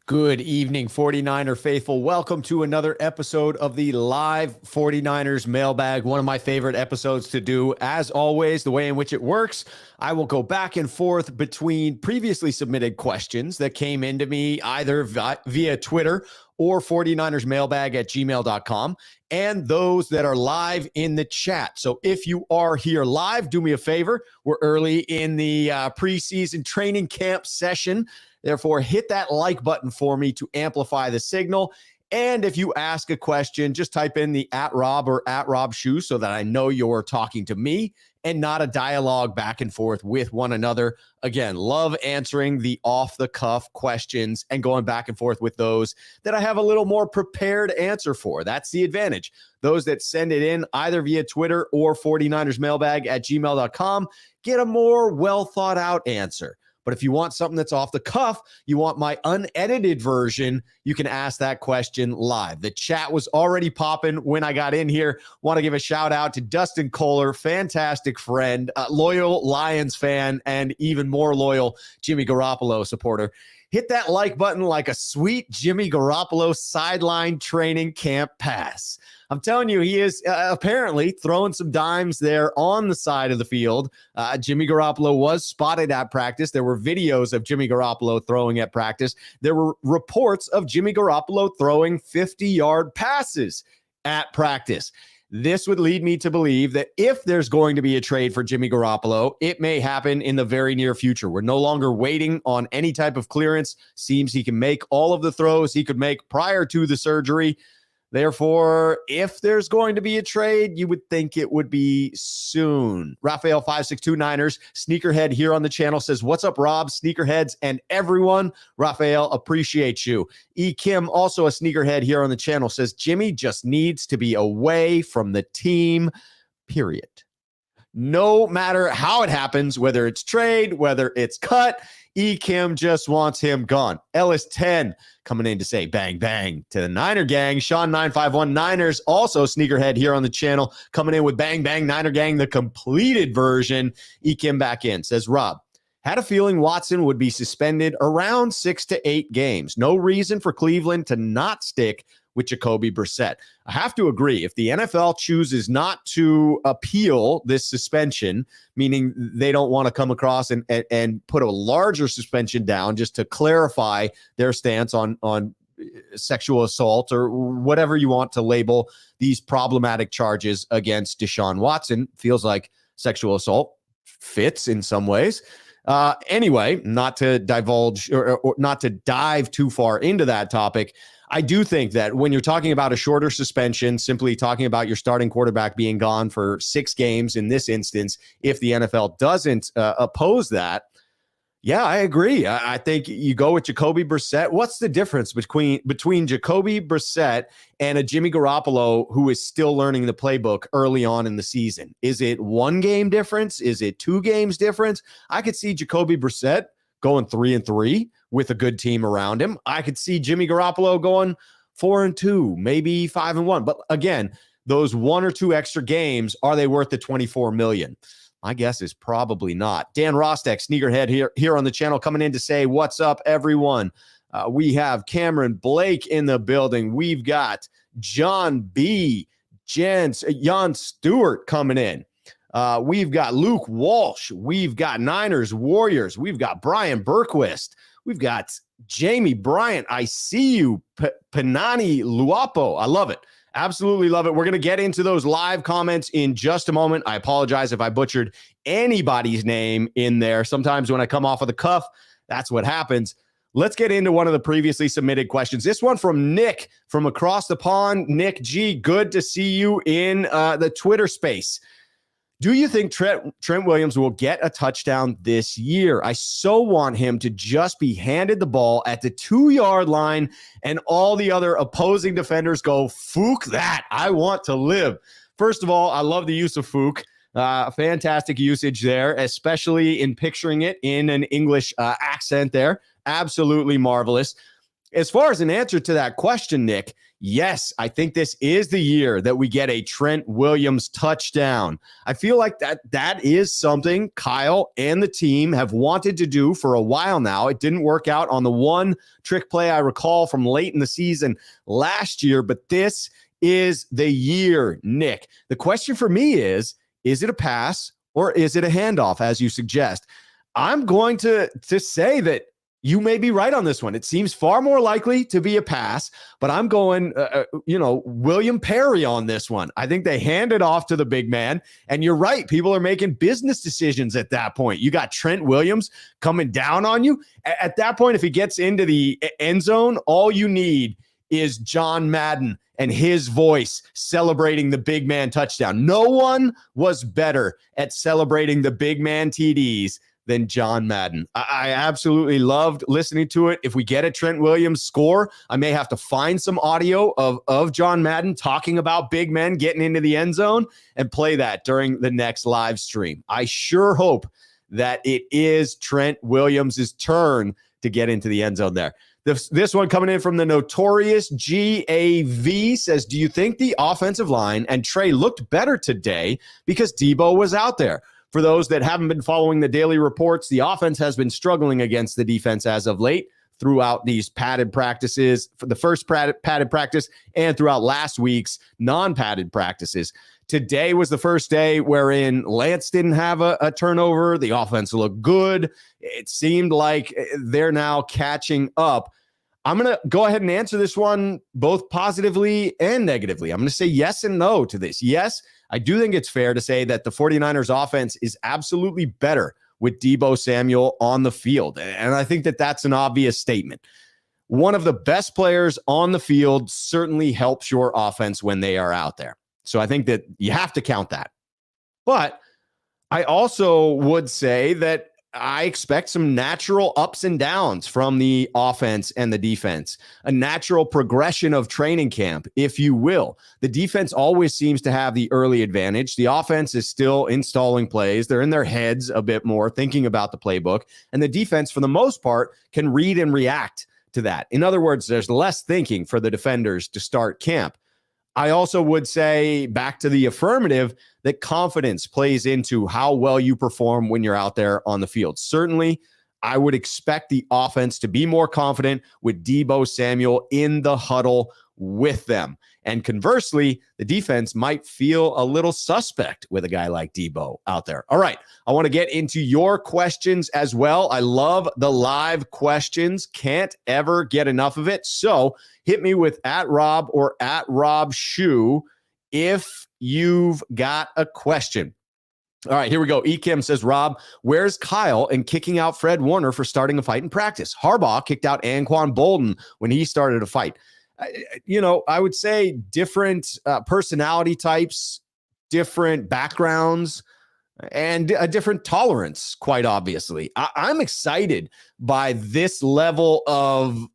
Good evening, 49er faithful. Welcome to another episode of the live 49ers mailbag. One of my favorite episodes to do. As always, the way in which it works, I will go back and forth between previously submitted questions that came into me either via Twitter or 49ers mailbag at gmail.com and those that are live in the chat. So if you are here live, do me a favor. We're early in the preseason training camp session. Therefore, hit that like button for me to amplify the signal. And if you ask a question, just type in the @Rob or @RobShoe so that I know you're talking to me and not a dialogue back and forth with one another. Again, love answering the off-the-cuff questions and going back and forth with those that I have a little more prepared answer for. That's the advantage. Those that send it in either via Twitter or 49ersmailbag at gmail.com get a more well-thought-out answer. But if you want something that's off the cuff, you want my unedited version, you can ask that question live. The chat was already popping when I got in here. Want to give a shout out to Dustin Kohler, fantastic friend, loyal Lions fan, and even more loyal Jimmy Garoppolo supporter. Hit that like button like a sweet Jimmy Garoppolo sideline training camp pass. I'm telling you, he is apparently throwing some dimes there on the side of the field. Jimmy Garoppolo was spotted at practice. There were videos of Jimmy Garoppolo throwing at practice. There were reports of Jimmy Garoppolo throwing 50-yard passes at practice. This would lead me to believe that if there's going to be a trade for Jimmy Garoppolo, it may happen in the very near future. We're no longer waiting on any type of clearance. Seems he can make all of the throws he could make prior to the surgery. Therefore, if there's going to be a trade, you would think it would be soon. Raphael 5629ers, Sneakerhead here on the channel says, "What's up, Rob, Sneakerheads, and everyone?" Raphael, appreciate you. E. Kim, also a Sneakerhead here on the channel, says, "Jimmy just needs to be away from the team, period. No matter how it happens, whether it's trade, whether it's cut, E. Kim just wants him gone." Ellis 10 coming in to say bang, bang to the Niner gang. Sean 951 Niners, also Sneakerhead here on the channel, coming in with bang, bang, Niner gang, the completed version. E. Kim back in, says, "Rob, had a feeling Watson would be suspended around 6 to 8 games. No reason for Cleveland to not stick with Jacoby Brissett." I have to agree. If the NFL chooses not to appeal this suspension, meaning they don't want to come across and put a larger suspension down just to clarify their stance on sexual assault or whatever you want to label these problematic charges against Deshaun Watson, feels like sexual assault fits in some ways. Anyway, not to divulge or not to dive too far into that topic, I do think that when you're talking about a shorter suspension, simply talking about your starting quarterback being gone for 6 games in this instance, if the NFL doesn't oppose that, yeah, I agree. I think you go with Jacoby Brissett. What's the difference between Jacoby Brissett and a Jimmy Garoppolo who is still learning the playbook early on in the season? Is it 1 game difference? Is it 2 games difference? I could see Jacoby Brissett going 3-3 with a good team around him. I could see Jimmy Garoppolo going 4-2, maybe 5-1. But again, those 1 or 2 extra games, are they worth the $24 million? My guess is probably not. Dan Rostek, Sneakerhead here on the channel, coming in to say, "What's up, everyone?" We have Cameron Blake in the building. We've got John B. Jan Stewart coming in. We've got Luke Walsh. We've got Niners Warriors. We've got Brian Berquist. We've got Jamie Bryant. I see you. Panani Luapo. I love it. Absolutely love it. We're going to get into those live comments in just a moment. I apologize if I butchered anybody's name in there. Sometimes when I come off of the cuff, that's what happens. Let's get into one of the previously submitted questions. This one from Nick from across the pond. Nick G, good to see you in the Twitter space. "Do you think Trent Williams will get a touchdown this year? I so want him to just be handed the ball at the 2-yard line and all the other opposing defenders go, 'Fook that. I want to live.'" First of all, I love the use of fook. Fantastic usage there, especially in picturing it in an English accent there. Absolutely marvelous. As far as an answer to that question, Nick, Yes, I think this is the year that we get a Trent Williams touchdown. I feel like that is something Kyle and the team have wanted to do for a while now. It didn't work out on the one trick play I recall from late in the season last year, but this is the year, Nick. The question for me is it a pass or is it a handoff, as you suggest? I'm going to say that you may be right on this one. It seems far more likely to be a pass, but I'm going, William Perry on this one. I think they hand it off to the big man, and you're right. People are making business decisions at that point. You got Trent Williams coming down on you. At that point, if he gets into the end zone, all you need is John Madden and his voice celebrating the big man touchdown. No one was better at celebrating the big man TDs than John Madden. I absolutely loved listening to it. If we get a Trent Williams score, I may have to find some audio of John Madden talking about big men getting into the end zone and play that during the next live stream. I sure hope that it is Trent Williams' turn to get into the end zone there. This one coming in from the notorious GAV says, do you think the offensive line and Trey looked better today because Deebo was out there? For those that haven't been following the daily reports, the offense has been struggling against the defense as of late throughout these padded practices, for the first padded practice and throughout last week's non-padded practices. Today was the first day wherein Lance didn't have a turnover. The offense looked good. It seemed like they're now catching up. I'm going to go ahead and answer this one both positively and negatively. I'm going to say yes and no to this. Yes, I do think it's fair to say that the 49ers offense is absolutely better with Deebo Samuel on the field. And I think that that's an obvious statement. One of the best players on the field certainly helps your offense when they are out there. So I think that you have to count that. But I also would say that I expect some natural ups and downs from the offense and the defense, a natural progression of training camp, if you will. The defense always seems to have the early advantage. The offense is still installing plays. They're in their heads a bit more, thinking about the playbook. And the defense, for the most part, can read and react to that. In other words, there's less thinking for the defenders to start camp. I also would say, back to the affirmative, that confidence plays into how well you perform when you're out there on the field. Certainly, I would expect the offense to be more confident with Deebo Samuel in the huddle with them. And conversely, the defense might feel a little suspect with a guy like Deebo out there. All right, I want to get into your questions as well. I love the live questions. Can't ever get enough of it. So hit me with @Rob or @RobShoe if you've got a question. All right, here we go. Ekim says, Rob, where's Kyle in kicking out Fred Warner for starting a fight in practice? Harbaugh kicked out Anquan Bolden when he started a fight. I would say different personality types, different backgrounds, and a different tolerance, quite obviously. I'm excited by this level of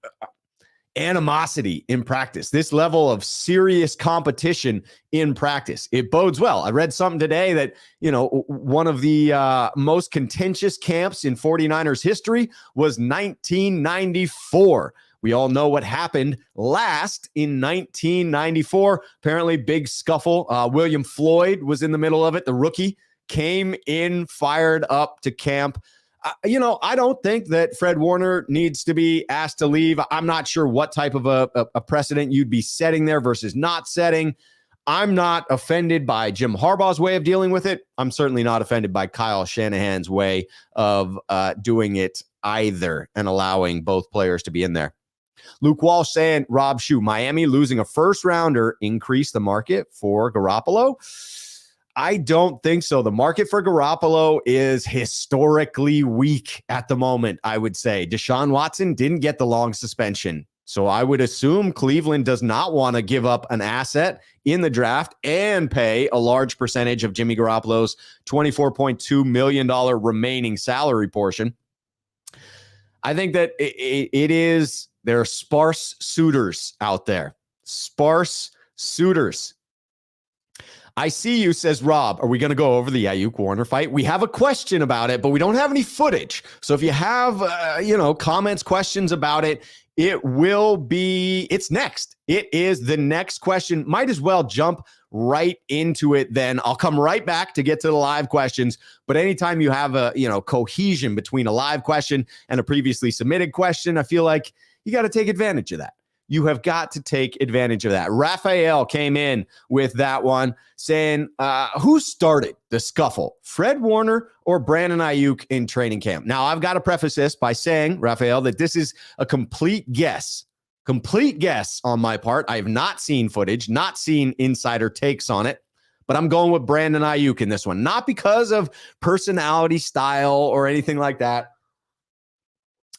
animosity in practice, this level of serious competition in practice. It bodes well. I read something today that, one of the most contentious camps in 49ers history was 1994. We all know what happened last in 1994. Apparently, big scuffle. William Floyd was in the middle of it. The rookie came in fired up to camp. I don't think that Fred Warner needs to be asked to leave. I'm not sure what type of a precedent you'd be setting there versus not setting. I'm not offended by Jim Harbaugh's way of dealing with it. I'm certainly not offended by Kyle Shanahan's way of doing it either and allowing both players to be in there. Luke Walsh saying, Rob Shoe, Miami losing a first rounder increased the market for Garoppolo. I don't think so. The market for Garoppolo is historically weak at the moment, I would say. Deshaun Watson didn't get the long suspension. So I would assume Cleveland does not want to give up an asset in the draft and pay a large percentage of Jimmy Garoppolo's $24.2 million remaining salary portion. I think that there are sparse suitors out there. Sparse suitors. I see you, says Rob. Are we going to go over the Aiyuk Warner fight? We have a question about it, but we don't have any footage. So if you have, comments, questions about it, It's next. It is the next question. Might as well jump right into it then. I'll come right back to get to the live questions. But anytime you have a, cohesion between a live question and a previously submitted question, I feel like you got to take advantage of that. You have got to take advantage of that. Raphael came in with that one saying, who started the scuffle, Fred Warner or Brandon Aiyuk in training camp? Now, I've got to preface this by saying, Raphael, that this is a complete guess on my part. I have not seen footage, not seen insider takes on it, but I'm going with Brandon Aiyuk in this one, not because of personality, style, or anything like that.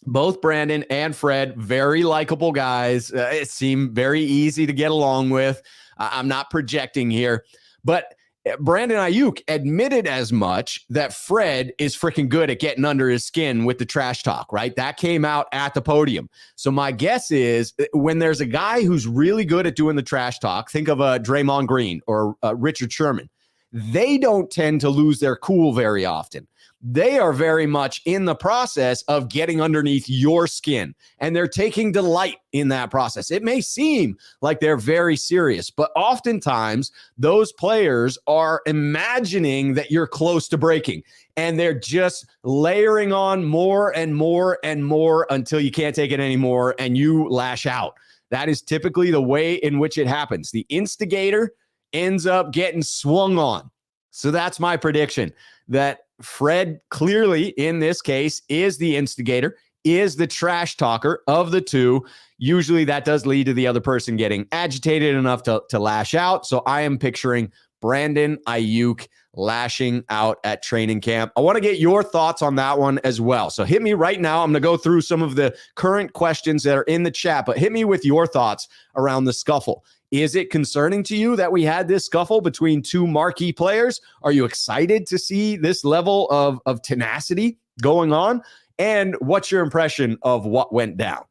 Both Brandon and Fred, very likable guys. It seemed very easy to get along with. I'm not projecting here, but Brandon Aiyuk admitted as much that Fred is freaking good at getting under his skin with the trash talk, right? That came out at the podium. So my guess is when there's a guy who's really good at doing the trash talk, think of a Draymond Green or Richard Sherman, they don't tend to lose their cool very often. They are very much in the process of getting underneath your skin, and they're taking delight in that process. It may seem like they're very serious, but oftentimes those players are imagining that you're close to breaking, and they're just layering on more and more and more until you can't take it anymore and you lash out. That is typically the way in which it happens. The instigator ends up getting swung on. So that's my prediction, that Fred clearly in this case is the instigator, is the trash talker of the two. Usually that does lead to the other person getting agitated enough to lash out. So I am picturing Brandon Aiyuk lashing out at training camp. I want to get your thoughts on that one as well. So hit me right now. I'm going to go through some of the current questions that are in the chat, but hit me with your thoughts around the scuffle. Is it concerning to you that we had this scuffle between two marquee players? Are you excited to see this level of tenacity going on? And what's your impression of what went down?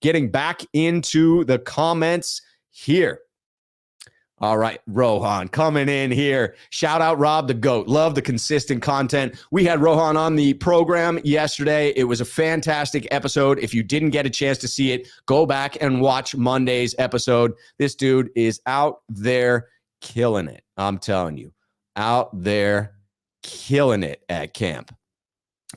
Getting back into the comments here. All right, Rohan coming in here. Shout out Rob the GOAT. Love the consistent content. We had Rohan on the program yesterday. It was a fantastic episode. If you didn't get a chance to see it, go back and watch Monday's episode. This dude is out there killing it. I'm telling you, out there killing it at camp.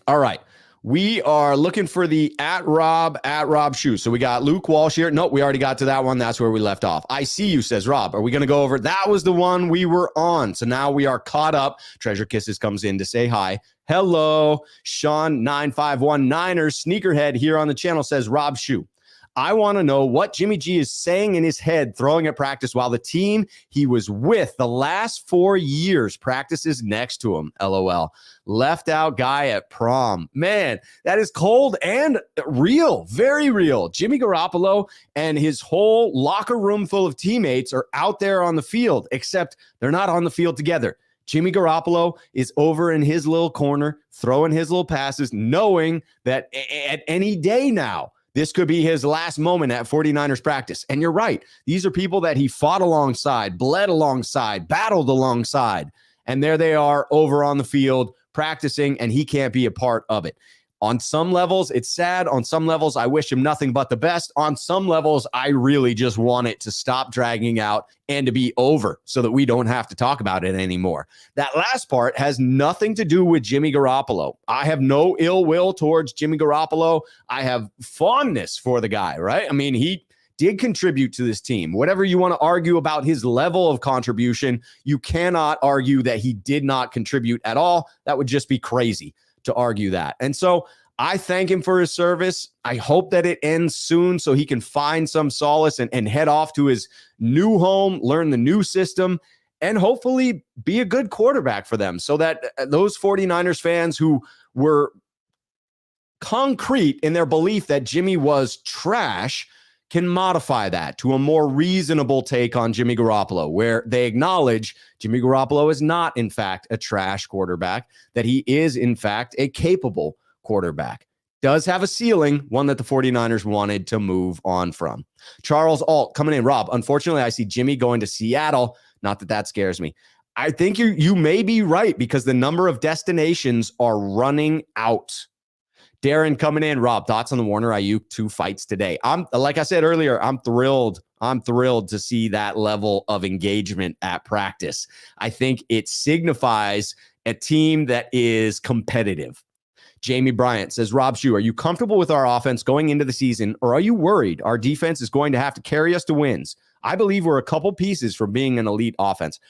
All right. We are looking for the at Rob Shoe. So we got Luke Walsh here. Nope, we already got to that one. That's where we left off. I see you, says Rob. Are we going to go over? That was the one we were on. So now we are caught up. Treasure Kisses comes in to say hi. Hello, Sean 951 Niners Sneakerhead here on the channel says Rob Shoe. I want to know what Jimmy G is saying in his head throwing at practice while the team he was with the last 4 years practices next to him. LOL. Left out guy at prom. Man, that is cold and real. Very real. Jimmy Garoppolo and his whole locker room full of teammates are out there on the field, except they're not on the field together. Jimmy Garoppolo is over in his little corner, throwing his little passes, knowing that at any day now, this could be his last moment at 49ers practice. And you're right. These are people that he fought alongside, bled alongside, battled alongside. And there they are over on the field practicing, and he can't be a part of it. On some levels, it's sad. On some levels, I wish him nothing but the best. On some levels, I really just want it to stop dragging out and to be over so that we don't have to talk about it anymore. That last part has nothing to do with Jimmy Garoppolo. I have no ill will towards Jimmy Garoppolo. I have fondness for the guy, right? I mean, he did contribute to this team. Whatever you want to argue about his level of contribution, you cannot argue that he did not contribute at all. That would just be crazy to argue that. And so I thank him for his service. I hope that it ends soon so he can find some solace and head off to his new home, learn the new system, and hopefully be a good quarterback for them so that those 49ers fans who were concrete in their belief that Jimmy was trash can modify that to a more reasonable take on Jimmy Garoppolo, where they acknowledge Jimmy Garoppolo is not, in fact, a trash quarterback, that he is, in fact, a capable quarterback. Does have a ceiling, one that the 49ers wanted to move on from. Charles Alt coming in. Rob, unfortunately, I see Jimmy going to Seattle. Not that that scares me. I think you may be right because the number of destinations are running out. Darren coming in. Rob, thoughts on the Warner Aiyuk 2 fights today? Like I said earlier, I'm thrilled. I'm thrilled to see that level of engagement at practice. I think it signifies a team that is competitive. Jamie Bryant says, Rob Shue, are you comfortable with our offense going into the season, or are you worried our defense is going to have to carry us to wins? I believe we're a couple pieces from being an elite offense.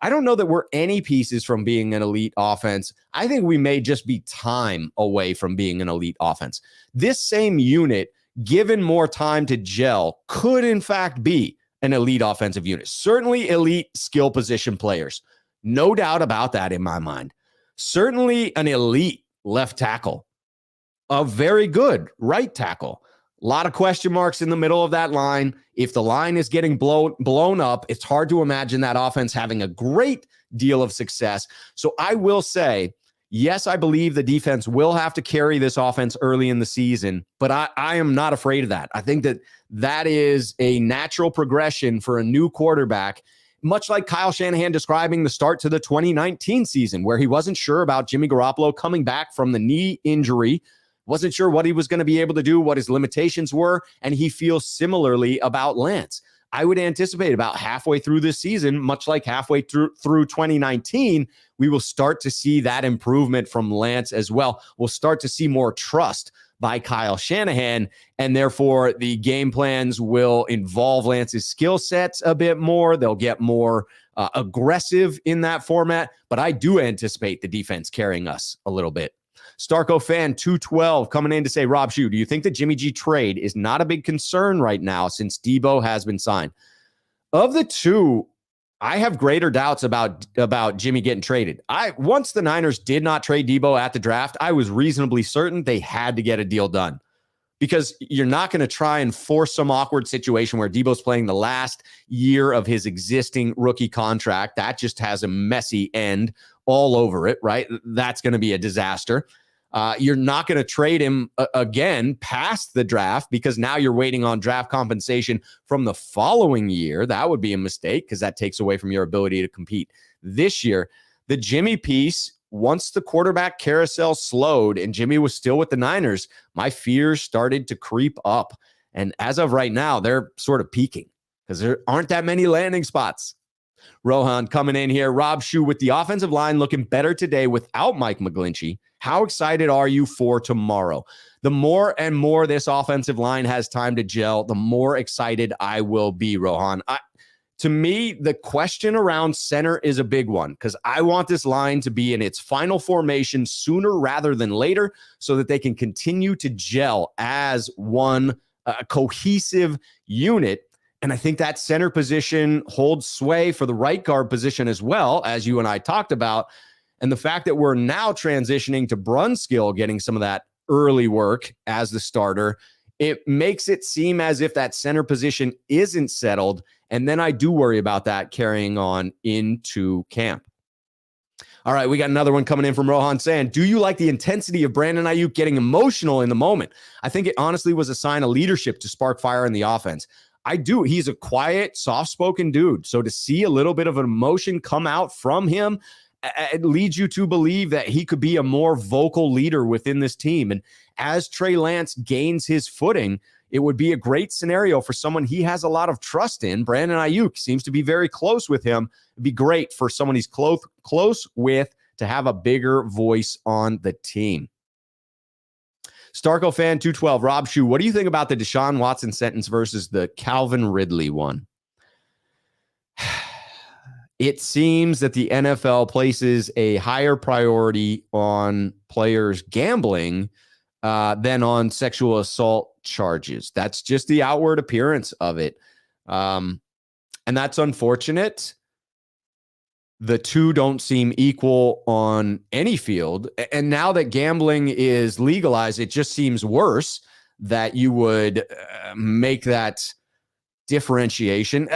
I don't know that we're any pieces from being an elite offense. I think we may just be time away from being an elite offense. This same unit, given more time to gel, could in fact be an elite offensive unit. Certainly elite skill position players. No doubt about that in my mind. Certainly an elite left tackle. A very good right tackle. A lot of question marks in the middle of that line. If the line is getting blown up, it's hard to imagine that offense having a great deal of success. So I will say, yes, I believe the defense will have to carry this offense early in the season, but I am not afraid of that. I think that is a natural progression for a new quarterback, much like Kyle Shanahan describing the start to the 2019 season, where he wasn't sure about Jimmy Garoppolo coming back from the knee injury, wasn't sure what he was going to be able to do, what his limitations were, and he feels similarly about Lance. I would anticipate about halfway through this season, much like halfway through 2019, we will start to see that improvement from Lance as well. We'll start to see more trust by Kyle Shanahan, and therefore the game plans will involve Lance's skill sets a bit more. They'll get more aggressive in that format, but I do anticipate the defense carrying us a little bit. Starco fan 212 coming in to say, Rob Shue, do you think the Jimmy G trade is not a big concern right now since Deebo has been signed? Of the two, I have greater doubts about Jimmy getting traded. Once the Niners did not trade Deebo at the draft, I was reasonably certain they had to get a deal done, because you're not going to try and force some awkward situation where Deebo's playing the last year of his existing rookie contract. That just has a messy end all over it, right? That's going to be a disaster. You're not going to trade him again past the draft, because now you're waiting on draft compensation from the following year. That would be a mistake, because that takes away from your ability to compete this year. The Jimmy piece, once the quarterback carousel slowed and Jimmy was still with the Niners, my fears started to creep up. And as of right now, they're sort of peaking because there aren't that many landing spots. Rohan coming in here. Rob Shue, with the offensive line looking better today without Mike McGlinchey, how excited are you for tomorrow? The more and more this offensive line has time to gel, the more excited I will be, Rohan. To me, the question around center is a big one, because I want this line to be in its final formation sooner rather than later so that they can continue to gel as one cohesive unit. And I think that center position holds sway for the right guard position as well, as you and I talked about. And the fact that we're now transitioning to Brunskill getting some of that early work as the starter, it makes it seem as if that center position isn't settled. And then I do worry about that carrying on into camp. All right, we got another one coming in from Rohan saying, do you like the intensity of Brandon Aiyuk getting emotional in the moment? I think it honestly was a sign of leadership to spark fire in the offense. I do. He's a quiet, soft-spoken dude. So to see a little bit of an emotion come out from him, it leads you to believe that he could be a more vocal leader within this team. And as Trey Lance gains his footing, it would be a great scenario for someone he has a lot of trust in. Brandon Aiyuk seems to be very close with him. It'd be great for someone he's close with to have a bigger voice on the team. Starco fan 212, Rob Shue, what do you think about the Deshaun Watson sentence versus the Calvin Ridley one? It seems that the NFL places a higher priority on players gambling than on sexual assault charges. That's just the outward appearance of it. And that's unfortunate. The two don't seem equal on any field. And now that gambling is legalized, it just seems worse that you would make that differentiation.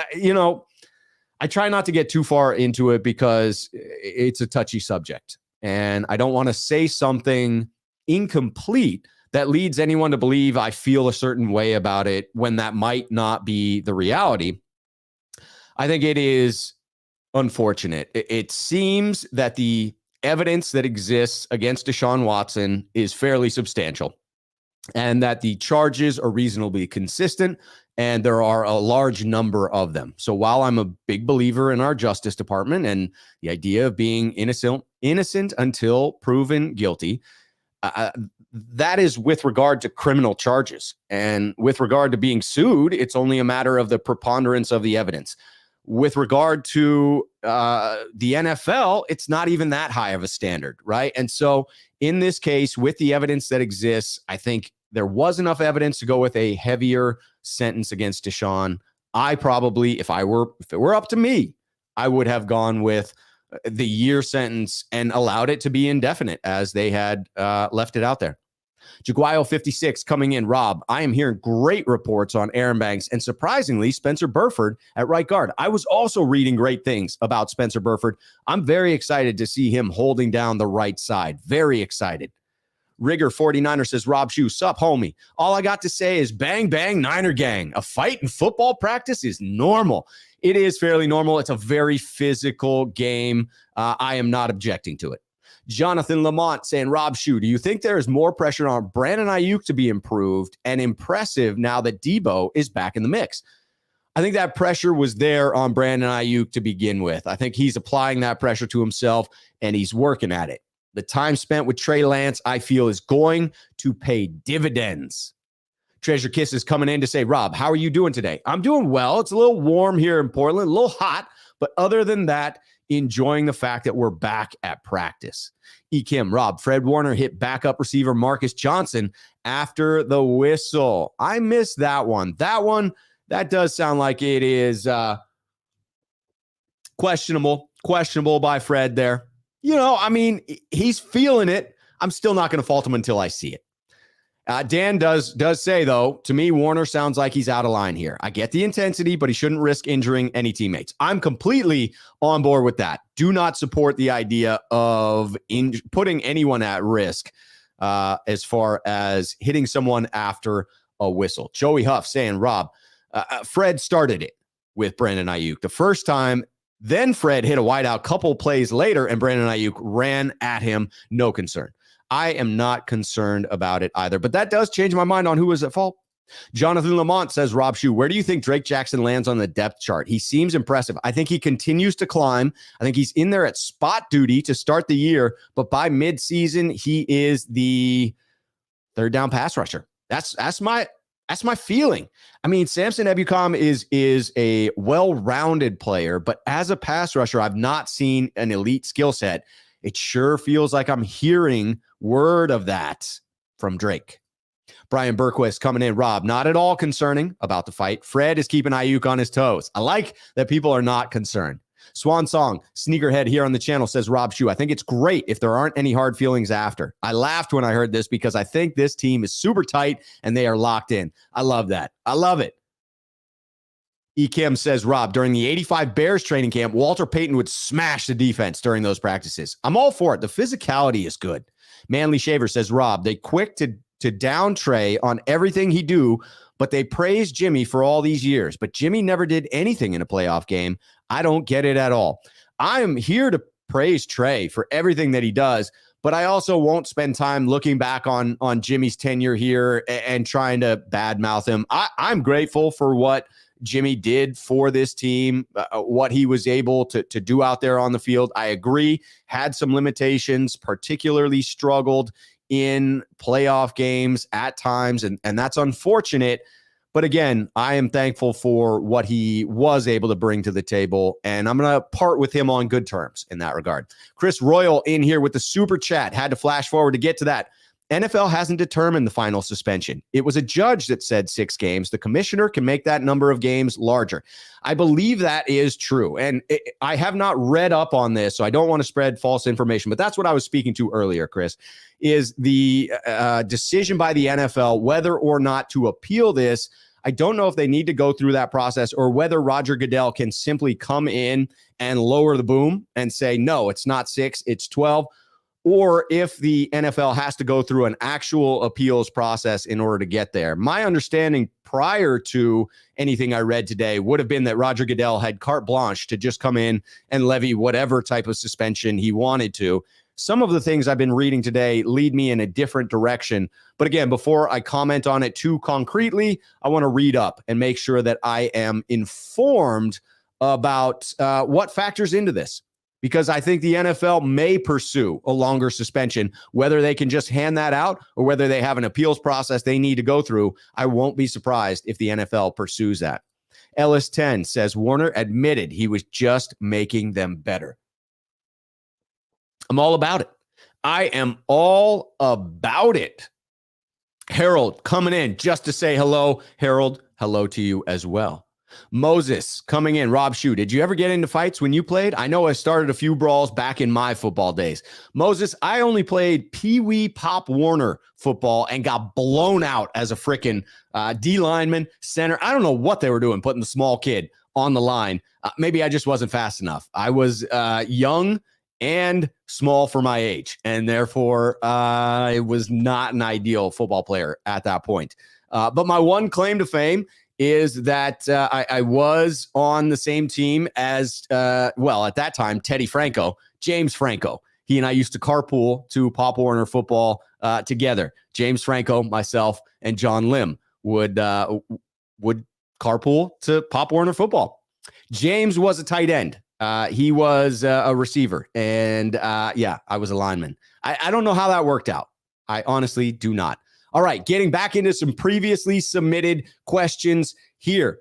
I try not to get too far into it because it's a touchy subject. And I don't want to say something incomplete that leads anyone to believe I feel a certain way about it when that might not be the reality. I think it is unfortunate. It seems that the evidence that exists against Deshaun Watson is fairly substantial. and that the charges are reasonably consistent, and there are a large number of them. So while I'm a big believer in our Justice Department and the idea of being innocent until proven guilty, that is with regard to criminal charges. And with regard to being sued, it's only a matter of the preponderance of the evidence. With regard to the NFL, it's not even that high of a standard, right? And so in this case, with the evidence that exists, I think there was enough evidence to go with a heavier sentence against Deshaun. I probably, if it were up to me, I would have gone with the year sentence and allowed it to be indefinite as they had left it out there. Jaguayo 56 coming in. Rob, I am hearing great reports on Aaron Banks and surprisingly Spencer Burford at right guard. I was also reading great things about Spencer Burford. I'm very excited to see him holding down the right side. Very excited. Rigger 49er says, Rob Shue, sup, homie. All I got to say is bang, bang, Niner gang. A fight in football practice is normal. It is fairly normal. It's a very physical game. I am not objecting to it. Jonathan Lamont saying, Rob Shue, do you think there is more pressure on Brandon Aiyuk to be improved and impressive now that Deebo is back in the mix? I think that pressure was there on Brandon Aiyuk to begin with. I think he's applying that pressure to himself and he's working at it. The time spent with Trey Lance, I feel, is going to pay dividends. Treasure Kiss is coming in to say, Rob, how are you doing today? I'm doing well. It's a little warm here in Portland, a little hot, but other than that, enjoying the fact that we're back at practice. Kim, Rob, Fred Warner hit backup receiver Marcus Johnson after the whistle. I missed that one. That does sound like it is questionable by Fred there. You know, I mean, he's feeling it. I'm still not going to fault him until I see it. Dan does say, though, to me, Warner sounds like he's out of line here. I get the intensity, but he shouldn't risk injuring any teammates. I'm completely on board with that. Do not support the idea of putting anyone at risk as far as hitting someone after a whistle. Joey Huff saying, Rob, Fred started it with Brandon Aiyuk the first time. Then Fred hit a wideout couple plays later, and Brandon Aiyuk ran at him. No concern. I am not concerned about it either, but that does change my mind on who is at fault. Jonathan Lamont says, Rob Shue, where do you think Drake Jackson lands on the depth chart? He seems impressive. I think he continues to climb. I think he's in there at spot duty to start the year, but by midseason, he is the third down pass rusher. That's my feeling. I mean, Samson Ebukam is a well-rounded player, but as a pass rusher, I've not seen an elite skill set. It sure feels like I'm hearing word of that from Drake. Brian Berquist coming in. Rob, not at all concerning about the fight. Fred is keeping Aiyuk on his toes. I like that people are not concerned. Swan Song, Sneakerhead here on the channel says, Rob Shue, I think it's great if there aren't any hard feelings after. I laughed when I heard this because I think this team is super tight and they are locked in. I love that. I love it. Kim says, Rob, during the 85 Bears training camp, Walter Payton would smash the defense during those practices. I'm all for it. The physicality is good. Manly Shaver says, Rob, they quick to down Trey on everything he do, but they praise Jimmy for all these years. But Jimmy never did anything in a playoff game. I don't get it at all. I'm here to praise Trey for everything that he does, but I also won't spend time looking back on Jimmy's tenure here and trying to badmouth him. I'm grateful for what Jimmy did for this team, what he was able to do out there on the field. I agree, had some limitations, particularly struggled in playoff games at times, and that's unfortunate. But again, I am thankful for what he was able to bring to the table, and I'm going to part with him on good terms in that regard. Chris Royal in here with the super chat. Had to flash forward to get to that. NFL hasn't determined the final suspension. It was a judge that said 6 games. The commissioner can make that number of games larger. I believe that is true. And I have not read up on this, so I don't want to spread false information. But that's what I was speaking to earlier, Chris, is the decision by the NFL whether or not to appeal this. I don't know if they need to go through that process or whether Roger Goodell can simply come in and lower the boom and say, no, it's not 6, it's 12. Or if the NFL has to go through an actual appeals process in order to get there. My understanding prior to anything I read today would have been that Roger Goodell had carte blanche to just come in and levy whatever type of suspension he wanted to. some of the things I've been reading today lead me in a different direction. But again, before I comment on it too concretely, I want to read up and make sure that I am informed about what factors into this. Because I think the NFL may pursue a longer suspension, whether they can just hand that out or whether they have an appeals process they need to go through. I won't be surprised if the NFL pursues that. Ellis 10 says Warner admitted he was just making them better. I'm all about it. I am all about it. Harold coming in just to say hello. Harold, hello to you as well. Moses coming in. Rob Shue, did you ever get into fights when you played? I know I started a few brawls back in my football days. Moses, I only played Pee Wee Pop Warner football and got blown out as a freaking D lineman, center. I don't know what they were doing, putting the small kid on the line. Maybe I just wasn't fast enough. I was young and small for my age, and therefore it was not an ideal football player at that point. But my one claim to fame is that I was on the same team as, well, at that time, Teddy Franco, James Franco. He and I used to carpool to Pop Warner football together. James Franco, myself, and John Lim would carpool to Pop Warner football. James was a tight end. He was a receiver. And I was a lineman. I don't know how that worked out. I honestly do not. All right, getting back into some previously submitted questions here.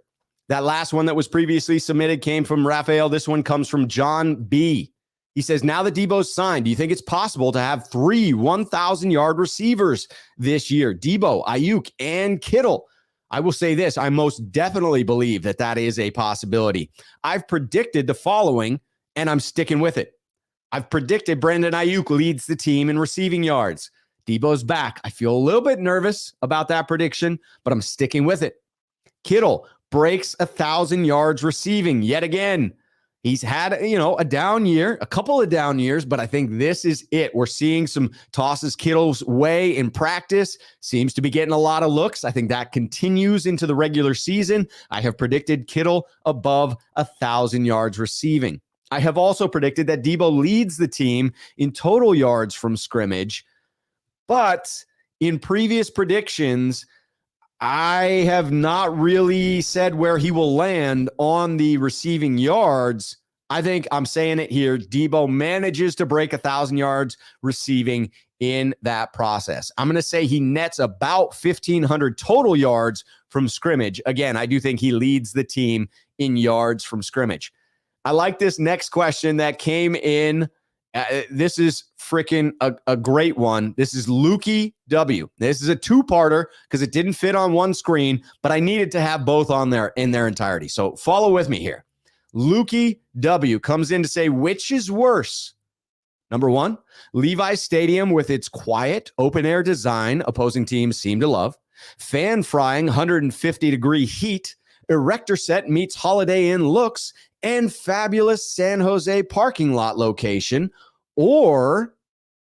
That last one that was previously submitted came from Raphael. This one comes from John B. He says, now that Deebo's signed, do you think it's possible to have 3 1,000-yard receivers this year? Deebo, Aiyuk, and Kittle. I will say this. I most definitely believe that that is a possibility. I've predicted the following, and I'm sticking with it. I've predicted Brandon Aiyuk leads the team in receiving yards. Deebo's back. I feel a little bit nervous about that prediction, but I'm sticking with it. Kittle breaks 1,000 yards receiving yet again. He's had, a down year, a couple of down years, but I think this is it. We're seeing some tosses Kittle's way in practice. Seems to be getting a lot of looks. I think that continues into the regular season. I have predicted Kittle above 1,000 yards receiving. I have also predicted that Deebo leads the team in total yards from scrimmage. But in previous predictions, I have not really said where he will land on the receiving yards. I think I'm saying it here. Deebo manages to break 1,000 yards receiving in that process. I'm going to say he nets about 1,500 total yards from scrimmage. Again, I do think he leads the team in yards from scrimmage. I like this next question that came in. This is freaking a great one. This is Lukey W. This is a two-parter because it didn't fit on one screen, but I needed to have both on there in their entirety. So follow with me here. Lukey W comes in to say, which is worse? Number 1, Levi's Stadium with its quiet open-air design opposing teams seem to love. Fan frying 150-degree heat. Erector set meets Holiday Inn looks. And fabulous San Jose parking lot location. Or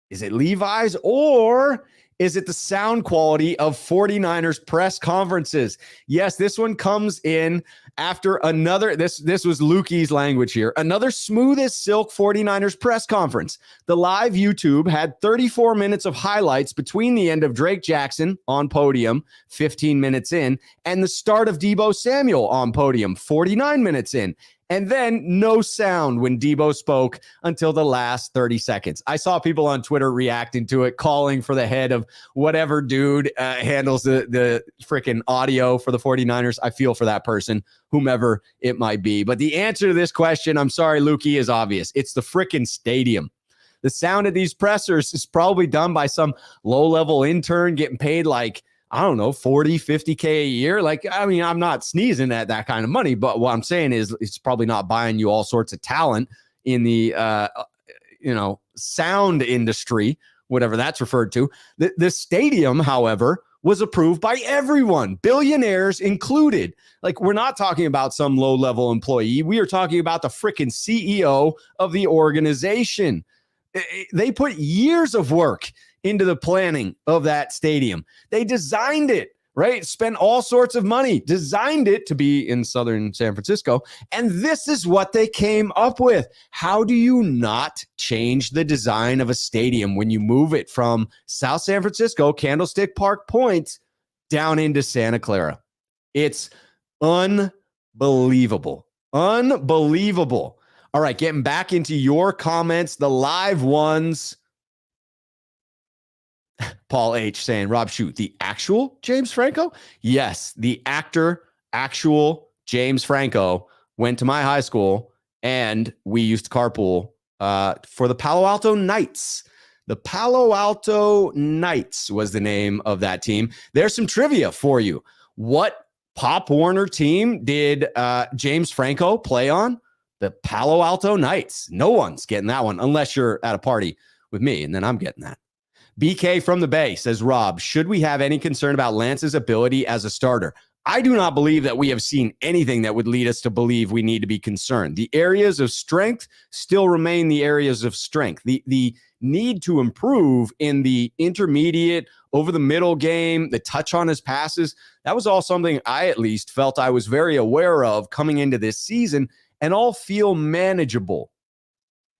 is it Levi's? Or is it the sound quality of 49ers press conferences? Yes, this one comes in after another, this was Lukey's language here, another smooth as silk 49ers press conference. The live YouTube had 34 minutes of highlights between the end of Drake Jackson on podium, 15 minutes in, and the start of Deebo Samuel on podium, 49 minutes in. And then no sound when Deebo spoke until the last 30 seconds. I saw people on Twitter reacting to it, calling for the head of whatever dude handles the freaking audio for the 49ers. I feel for that person, whomever it might be. But the answer to this question, I'm sorry, Lukey, is obvious. It's the freaking stadium. The sound of these pressers is probably done by some low-level intern getting paid like, I don't know, 40, 50K a year. Like, I mean, I'm not sneezing at that kind of money, but what I'm saying is it's probably not buying you all sorts of talent in the, sound industry, whatever that's referred to. The stadium, however, was approved by everyone, billionaires included. Like, we're not talking about some low-level employee. We are talking about the freaking CEO of the organization. They put years of work into the planning of that stadium. They designed it right? Spent all sorts of money, designed it to be in southern San Francisco, and this is what they came up with. How do you not change the design of a stadium when you move it from South San Francisco, Candlestick Park Point, down into Santa Clara? It's unbelievable. Unbelievable. All right, getting back into your comments, the live ones. Paul H. saying, Rob, shoot, the actual James Franco? Yes, the actual James Franco went to my high school, and we used to carpool for the Palo Alto Knights. The Palo Alto Knights was the name of that team. There's some trivia for you. What Pop Warner team did James Franco play on? The Palo Alto Knights. No one's getting that one unless you're at a party with me, and then I'm getting that. BK from the Bay says, Rob, should we have any concern about Lance's ability as a starter? I do not believe that we have seen anything that would lead us to believe we need to be concerned. The areas of strength still remain the areas of strength. The need to improve in the intermediate, over the middle game, the touch on his passes, that was all something I at least felt I was very aware of coming into this season, and all feel manageable.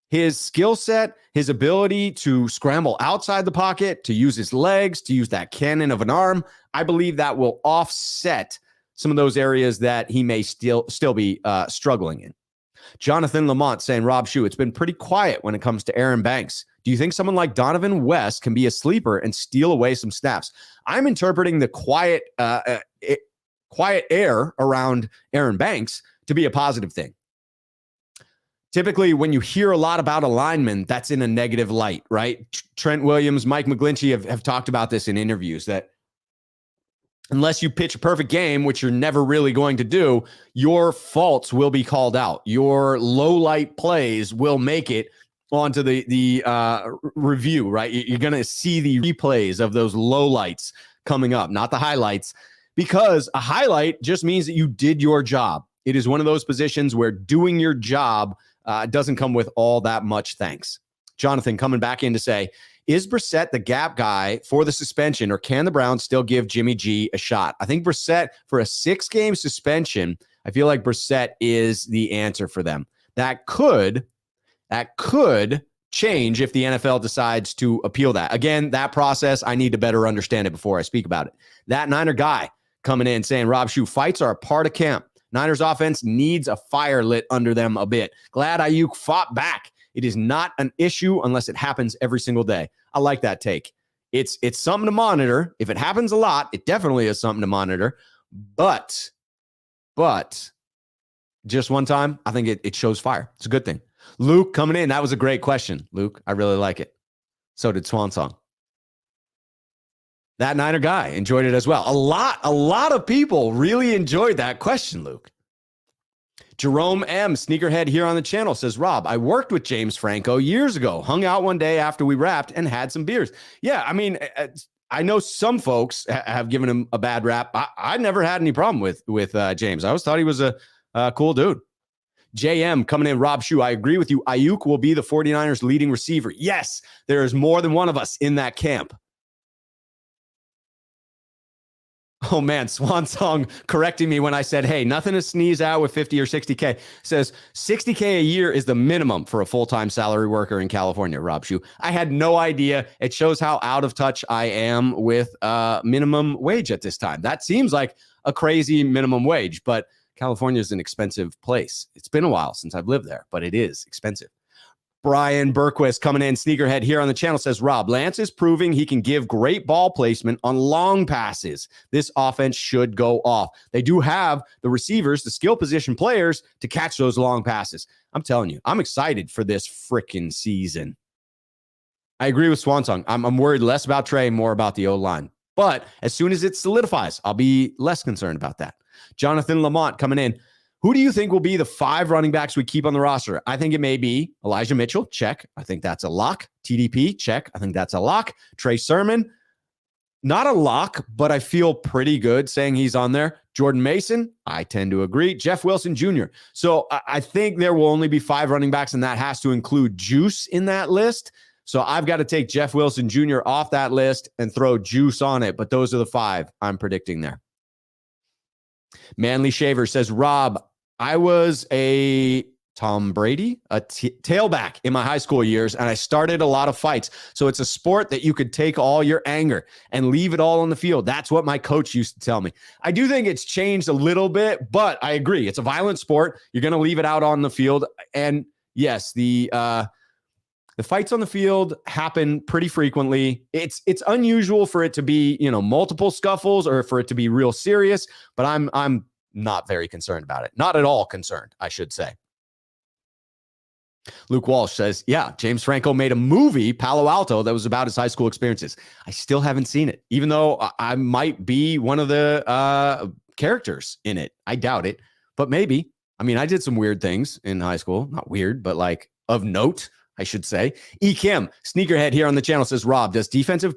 His skill set, his ability to scramble outside the pocket, to use his legs, to use that cannon of an arm, I believe that will offset some of those areas that he may still be struggling in. Jonathan Lamont saying, Rob Shue, it's been pretty quiet when it comes to Aaron Banks. Do you think someone like Donovan West can be a sleeper and steal away some snaps? I'm interpreting the quiet air around Aaron Banks to be a positive thing. Typically, when you hear a lot about a lineman, that's in a negative light, right? Trent Williams, Mike McGlinchey have talked about this in interviews, that unless you pitch a perfect game, which you're never really going to do, your faults will be called out. Your low light plays will make it onto the review, right? You're going to see the replays of those low lights coming up, not the highlights, because a highlight just means that you did your job. It is one of those positions where doing your job doesn't come with all that much thanks. Jonathan coming back in to say, is Brissett the gap guy for the suspension, or can the Browns still give Jimmy G a shot? I think Brissett, for a 6-game suspension, I feel like Brissett is the answer for them. That could change if the NFL decides to appeal that. Again, that process, I need to better understand it before I speak about it. That Niner guy coming in saying, Rob Shue, fights are a part of camp. Niners offense needs a fire lit under them a bit. Glad Aiyuk fought back. It is not an issue unless it happens every single day. I like that take. It's something to monitor. If it happens a lot, it definitely is something to monitor. But just one time, I think it shows fire. It's a good thing. Luke coming in. That was a great question, Luke. I really like it. So did Swan Song. That Niner guy enjoyed it as well. A lot of people really enjoyed that question, Luke. Jerome M., sneakerhead here on the channel, says, Rob, I worked with James Franco years ago, hung out one day after we wrapped and had some beers. Yeah, I mean, I know some folks have given him a bad rap. I never had any problem with James. I always thought he was a cool dude. JM coming in, Rob Shue, I agree with you. Aiyuk will be the 49ers leading receiver. Yes, there is more than one of us in that camp. Oh, man, Swan Song correcting me when I said, hey, nothing to sneeze out with 50 or 60K. Says 60K a year is the minimum for a full-time salary worker in California, Rob Shue. I had no idea. It shows how out of touch I am with minimum wage at this time. That seems like a crazy minimum wage, but California is an expensive place. It's been a while since I've lived there, but it is expensive. Brian Berquist coming in, sneakerhead here on the channel, says, Rob, Lance is proving he can give great ball placement on long passes. This offense should go off. They do have the receivers, the skill position players to catch those long passes. I'm telling you, I'm excited for this frickin' season. I agree with Swansong. I'm worried less about Trey, more about the O-line. But as soon as it solidifies, I'll be less concerned about that. Jonathan Lamont coming in. Who do you think will be the 5 running backs we keep on the roster? I think it may be Elijah Mitchell. Check. I think that's a lock. TDP. Check. I think that's a lock. Trey Sermon. Not a lock, but I feel pretty good saying he's on there. Jordan Mason. I tend to agree. Jeff Wilson Jr. So I think there will only be 5 running backs, and that has to include Juice in that list. So I've got to take Jeff Wilson Jr. off that list and throw Juice on it. But those are the 5 I'm predicting there. Manly Shaver says, Rob, I was a Tom Brady, a tailback in my high school years, and I started a lot of fights. So it's a sport that you could take all your anger and leave it all on the field. That's what my coach used to tell me. I do think it's changed a little bit, but I agree. It's a violent sport. You're going to leave it out on the field. And yes, the fights on the field happen pretty frequently. It's unusual for it to be, multiple scuffles or for it to be real serious, but I'm not very concerned about it. Not at all concerned, I should say. Luke Walsh says, yeah, James Franco made a movie, Palo Alto, that was about his high school experiences. I still haven't seen it, even though I might be one of the characters in it. I doubt it, but maybe. I mean, I did some weird things in high school. Not weird, but like of note, I should say. E. Kim, sneakerhead here on the channel, says, Rob, does defensive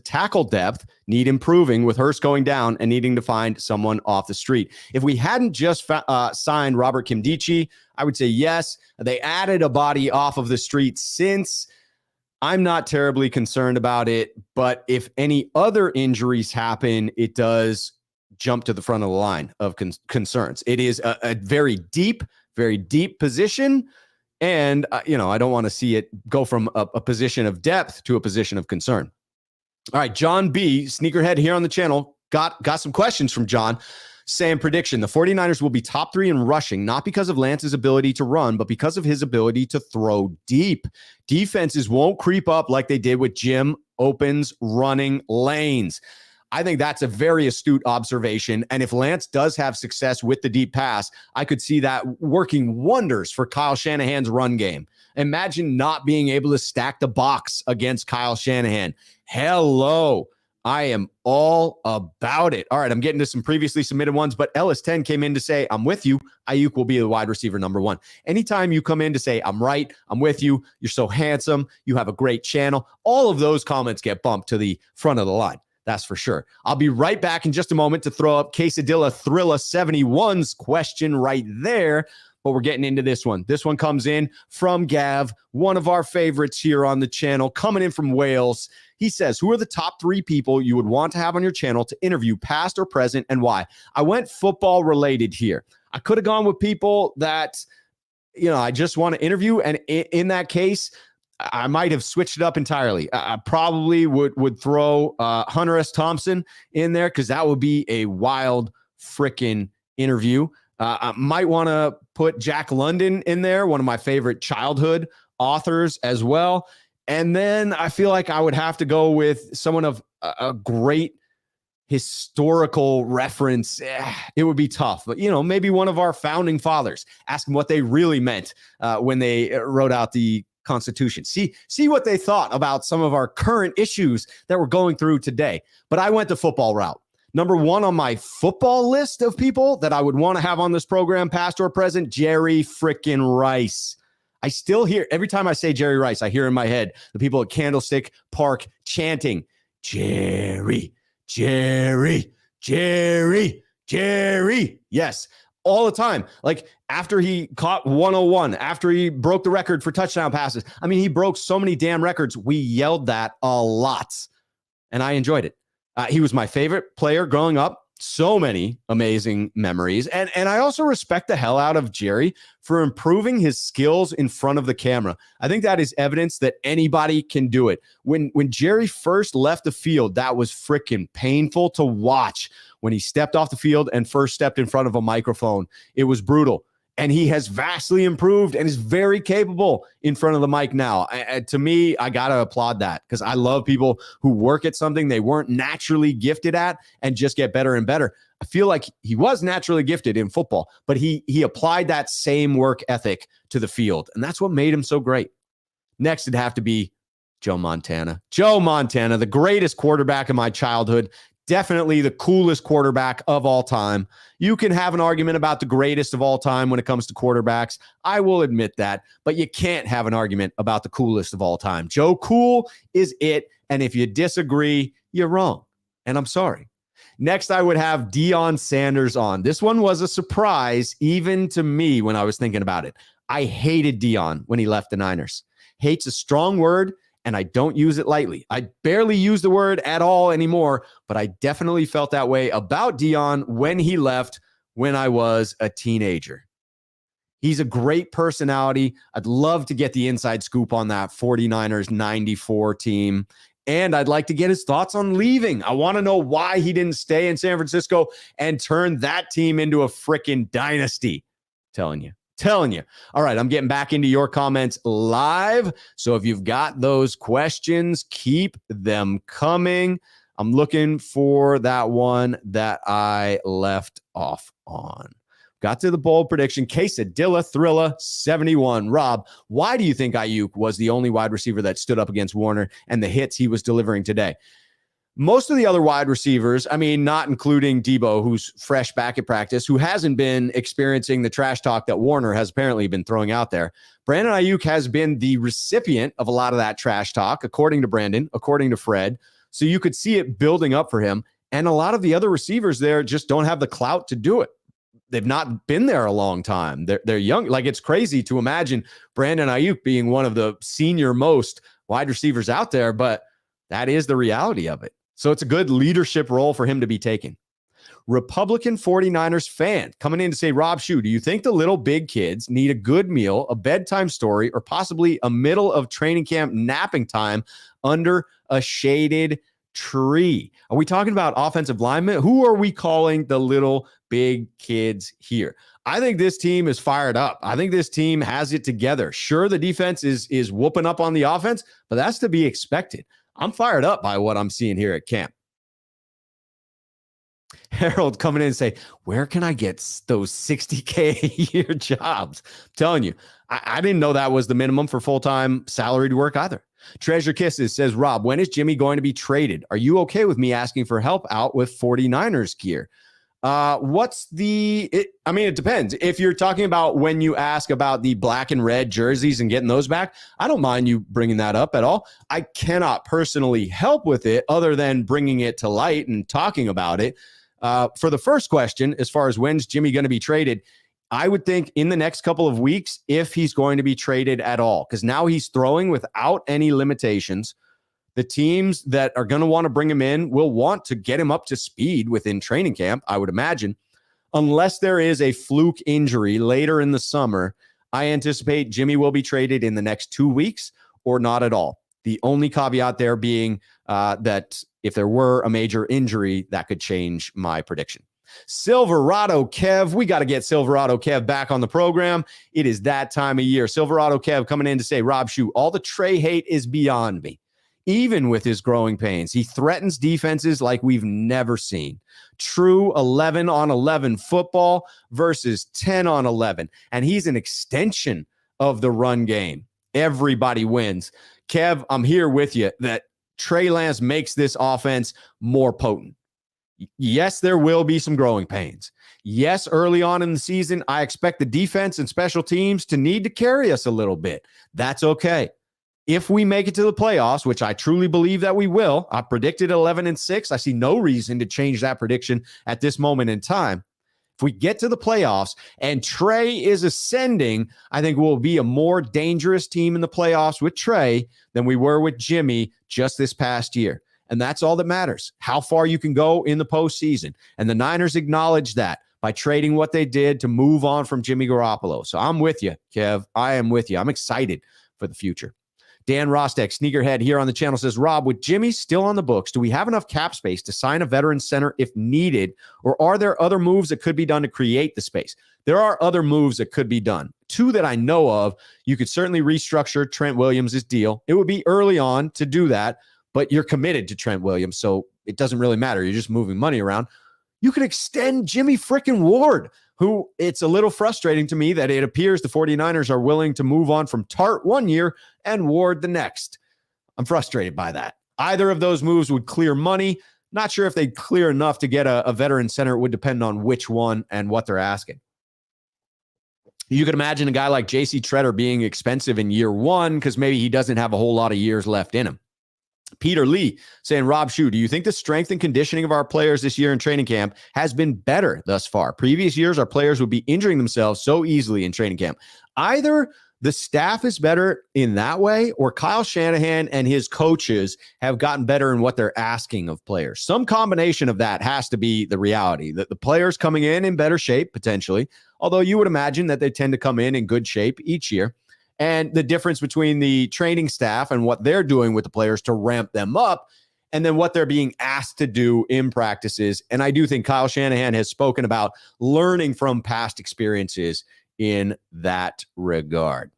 tackle depth need improving with Hurst going down and needing to find someone off the street? If we hadn't just signed Robert Kimdichie, I would say yes. They added a body off of the street since. I'm not terribly concerned about it, but if any other injuries happen, it does jump to the front of the line of concerns. It is a very deep position. And, I don't want to see it go from a position of depth to a position of concern. All right, John B., sneakerhead here on the channel, got some questions from John. Saying prediction, the 49ers will be top 3 in rushing, not because of Lance's ability to run, but because of his ability to throw deep. Defenses won't creep up like they did with Jim Opens running lanes. I think that's a very astute observation. And if Lance does have success with the deep pass, I could see that working wonders for Kyle Shanahan's run game. Imagine not being able to stack the box against Kyle Shanahan. Hello. I am all about it. All right, I'm getting to some previously submitted ones, but Ellis10 came in to say, I'm with you. Aiyuk will be the wide receiver number 1. Anytime you come in to say, I'm right, I'm with you, you're so handsome, you have a great channel, all of those comments get bumped to the front of the line. That's for sure. I'll be right back in just a moment to throw up Quesadilla Thrilla 71's question right there. But we're getting into this one. This one comes in from Gav, one of our favorites here on the channel, coming in from Wales. He says, who are the top 3 people you would want to have on your channel to interview, past or present, and why? I went football related here. I could have gone with people that, I just want to interview. And in that case, I might have switched it up entirely. I probably would throw Hunter S. Thompson in there because that would be a wild freaking interview. I might want to put Jack London in there, one of my favorite childhood authors as well. And then I feel like I would have to go with someone of a great historical reference. It would be tough, but maybe one of our founding fathers. Ask them what they really meant when they wrote out the Constitution. See what they thought about some of our current issues that we're going through today. But I went the football route. Number 1 on my football list of people that I would want to have on this program, past or present, Jerry frickin' Rice. I still hear, every time I say Jerry Rice, I hear in my head the people at Candlestick Park chanting, Jerry, Jerry, Jerry, Jerry. Yes, all the time. Like after he caught 101, after he broke the record for touchdown passes. I mean, he broke so many damn records. We yelled that a lot, and I enjoyed it. He was my favorite player growing up. So many amazing memories. And I also respect the hell out of Jerry for improving his skills in front of the camera. I think that is evidence that anybody can do it. When Jerry first left the field, that was freaking painful to watch. When he stepped off the field and first stepped in front of a microphone, it was brutal. And he has vastly improved and is very capable in front of the mic now. To me, I got to applaud that because I love people who work at something they weren't naturally gifted at and just get better and better. I feel like he was naturally gifted in football, but he applied that same work ethic to the field. And that's what made him so great. Next, it'd have to be Joe Montana. Joe Montana, the greatest quarterback of my childhood. Definitely the coolest quarterback of all time. You can have an argument about the greatest of all time when it comes to quarterbacks. I will admit that, but you can't have an argument about the coolest of all time. Joe Cool is it, and if you disagree, you're wrong, and I'm sorry. Next, I would have Deion Sanders on. This one was a surprise even to me when I was thinking about it. I hated Deion when he left the Niners. Hate's a strong word, and I don't use it lightly. I barely use the word at all anymore, but I definitely felt that way about Deion when he left when I was a teenager. He's a great personality. I'd love to get the inside scoop on that 49ers 94 team. And I'd like to get his thoughts on leaving. I want to know why he didn't stay in San Francisco and turn that team into a freaking dynasty. Telling you. All right, I'm getting back into your comments live. So if you've got those questions, keep them coming. I'm looking for that one that I left off on. Got to the bold prediction. Quesadilla Thrilla 71. Rob, why do you think Aiyuk was the only wide receiver that stood up against Warner and the hits he was delivering today? Most of the other wide receivers, I mean, not including Deebo, who's fresh back at practice, who hasn't been experiencing the trash talk that Warner has apparently been throwing out there. Brandon Aiyuk has been the recipient of a lot of that trash talk, according to Brandon, according to Fred. So you could see it building up for him. And a lot of the other receivers there just don't have the clout to do it. They've not been there a long time. They're young. Like, it's crazy to imagine Brandon Aiyuk being one of the senior most wide receivers out there, but that is the reality of it. So it's a good leadership role for him to be taking. Republican 49ers fan coming in to say, Rob Shue, do you think the little big kids need a good meal, a bedtime story, or possibly a middle of training camp napping time under a shaded tree? Are we talking about offensive linemen? Who are we calling the little big kids here? I think this team is fired up. I think this team has it together. Sure, the defense is whooping up on the offense, but that's to be expected. I'm fired up by what I'm seeing here at camp. Harold coming in and say, where can I get those $60K a year jobs? I'm telling you, I didn't know that was the minimum for full-time salaried work either. Treasure Kisses says, Rob, when is Jimmy going to be traded? Are you okay with me asking for help out with 49ers gear? It depends. If you're talking about when you ask about the black and red jerseys and getting those back, I don't mind you bringing that up at all. I cannot personally help with it other than bringing it to light and talking about it. For the first question, as far as when's Jimmy going to be traded, I would think in the next couple of weeks, if he's going to be traded at all, because now he's throwing without any limitations. The teams that are going to want to bring him in will want to get him up to speed within training camp, I would imagine. Unless there is a fluke injury later in the summer, I anticipate Jimmy will be traded in the next 2 weeks or not at all. The only caveat there being that if there were a major injury, that could change my prediction. Silverado Kev, we got to get Silverado Kev back on the program. It is that time of year. Silverado Kev coming in to say, Rob Shue, all the Trey hate is beyond me. Even with his growing pains, he threatens defenses like we've never seen. True 11 on 11 football versus 10 on 11. And he's an extension of the run game. Everybody wins. Kev, I'm here with you that Trey Lance makes this offense more potent. Yes, there will be some growing pains. Yes, early on in the season, I expect the defense and special teams to need to carry us a little bit. That's okay. If we make it to the playoffs, which I truly believe that we will, I predicted 11-6. I see no reason to change that prediction at this moment in time. If we get to the playoffs and Trey is ascending, I think we'll be a more dangerous team in the playoffs with Trey than we were with Jimmy just this past year. And that's all that matters, how far you can go in the postseason. And the Niners acknowledge that by trading what they did to move on from Jimmy Garoppolo. So I'm with you, Kev. I am with you. I'm excited for the future. Dan Rostek, Sneakerhead here on the channel, says, Rob, with Jimmy still on the books, do we have enough cap space to sign a veteran center if needed, or are there other moves that could be done to create the space? There are other moves that could be done. Two that I know of, you could certainly restructure Trent Williams' deal. It would be early on to do that, but you're committed to Trent Williams, so it doesn't really matter. You're just moving money around. You could extend Jimmy frickin' Ward, who it's a little frustrating to me that it appears the 49ers are willing to move on from Tart 1 year and Ward the next. I'm frustrated by that. Either of those moves would clear money. Not sure if they'd clear enough to get a veteran center. It would depend on which one and what they're asking. You could imagine a guy like J.C. Treader being expensive in year one because maybe he doesn't have a whole lot of years left in him. Peter Lee saying, Rob Shue, do you think the strength and conditioning of our players this year in training camp has been better thus far? Previous years, our players would be injuring themselves so easily in training camp. Either the staff is better in that way, or Kyle Shanahan and his coaches have gotten better in what they're asking of players. Some combination of that has to be the reality, that the players coming in better shape, potentially, although you would imagine that they tend to come in good shape each year. And the difference between the training staff and what they're doing with the players to ramp them up, and then what they're being asked to do in practices. And I do think Kyle Shanahan has spoken about learning from past experiences in that regard.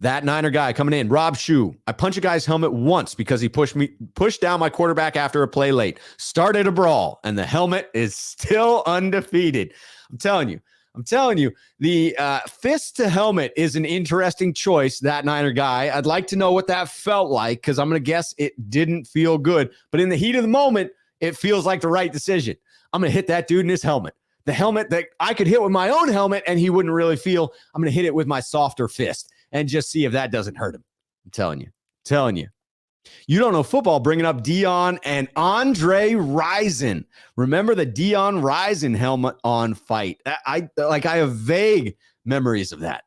That Niner guy coming in, Rob Shue. I punch a guy's helmet once because he pushed down my quarterback after a play late. Started a brawl, and the helmet is still undefeated. I'm telling you, the fist to helmet is an interesting choice, that Niner guy. I'd like to know what that felt like, because I'm going to guess it didn't feel good. But in the heat of the moment, it feels like the right decision. I'm going to hit that dude in his helmet. The helmet that I could hit with my own helmet and he wouldn't really feel. I'm going to hit it with my softer fist and just see if that doesn't hurt him. I'm telling you. You don't know football, bringing up Dion and Andre Rison. Remember the Dion Rison helmet on fight? I have vague memories of that.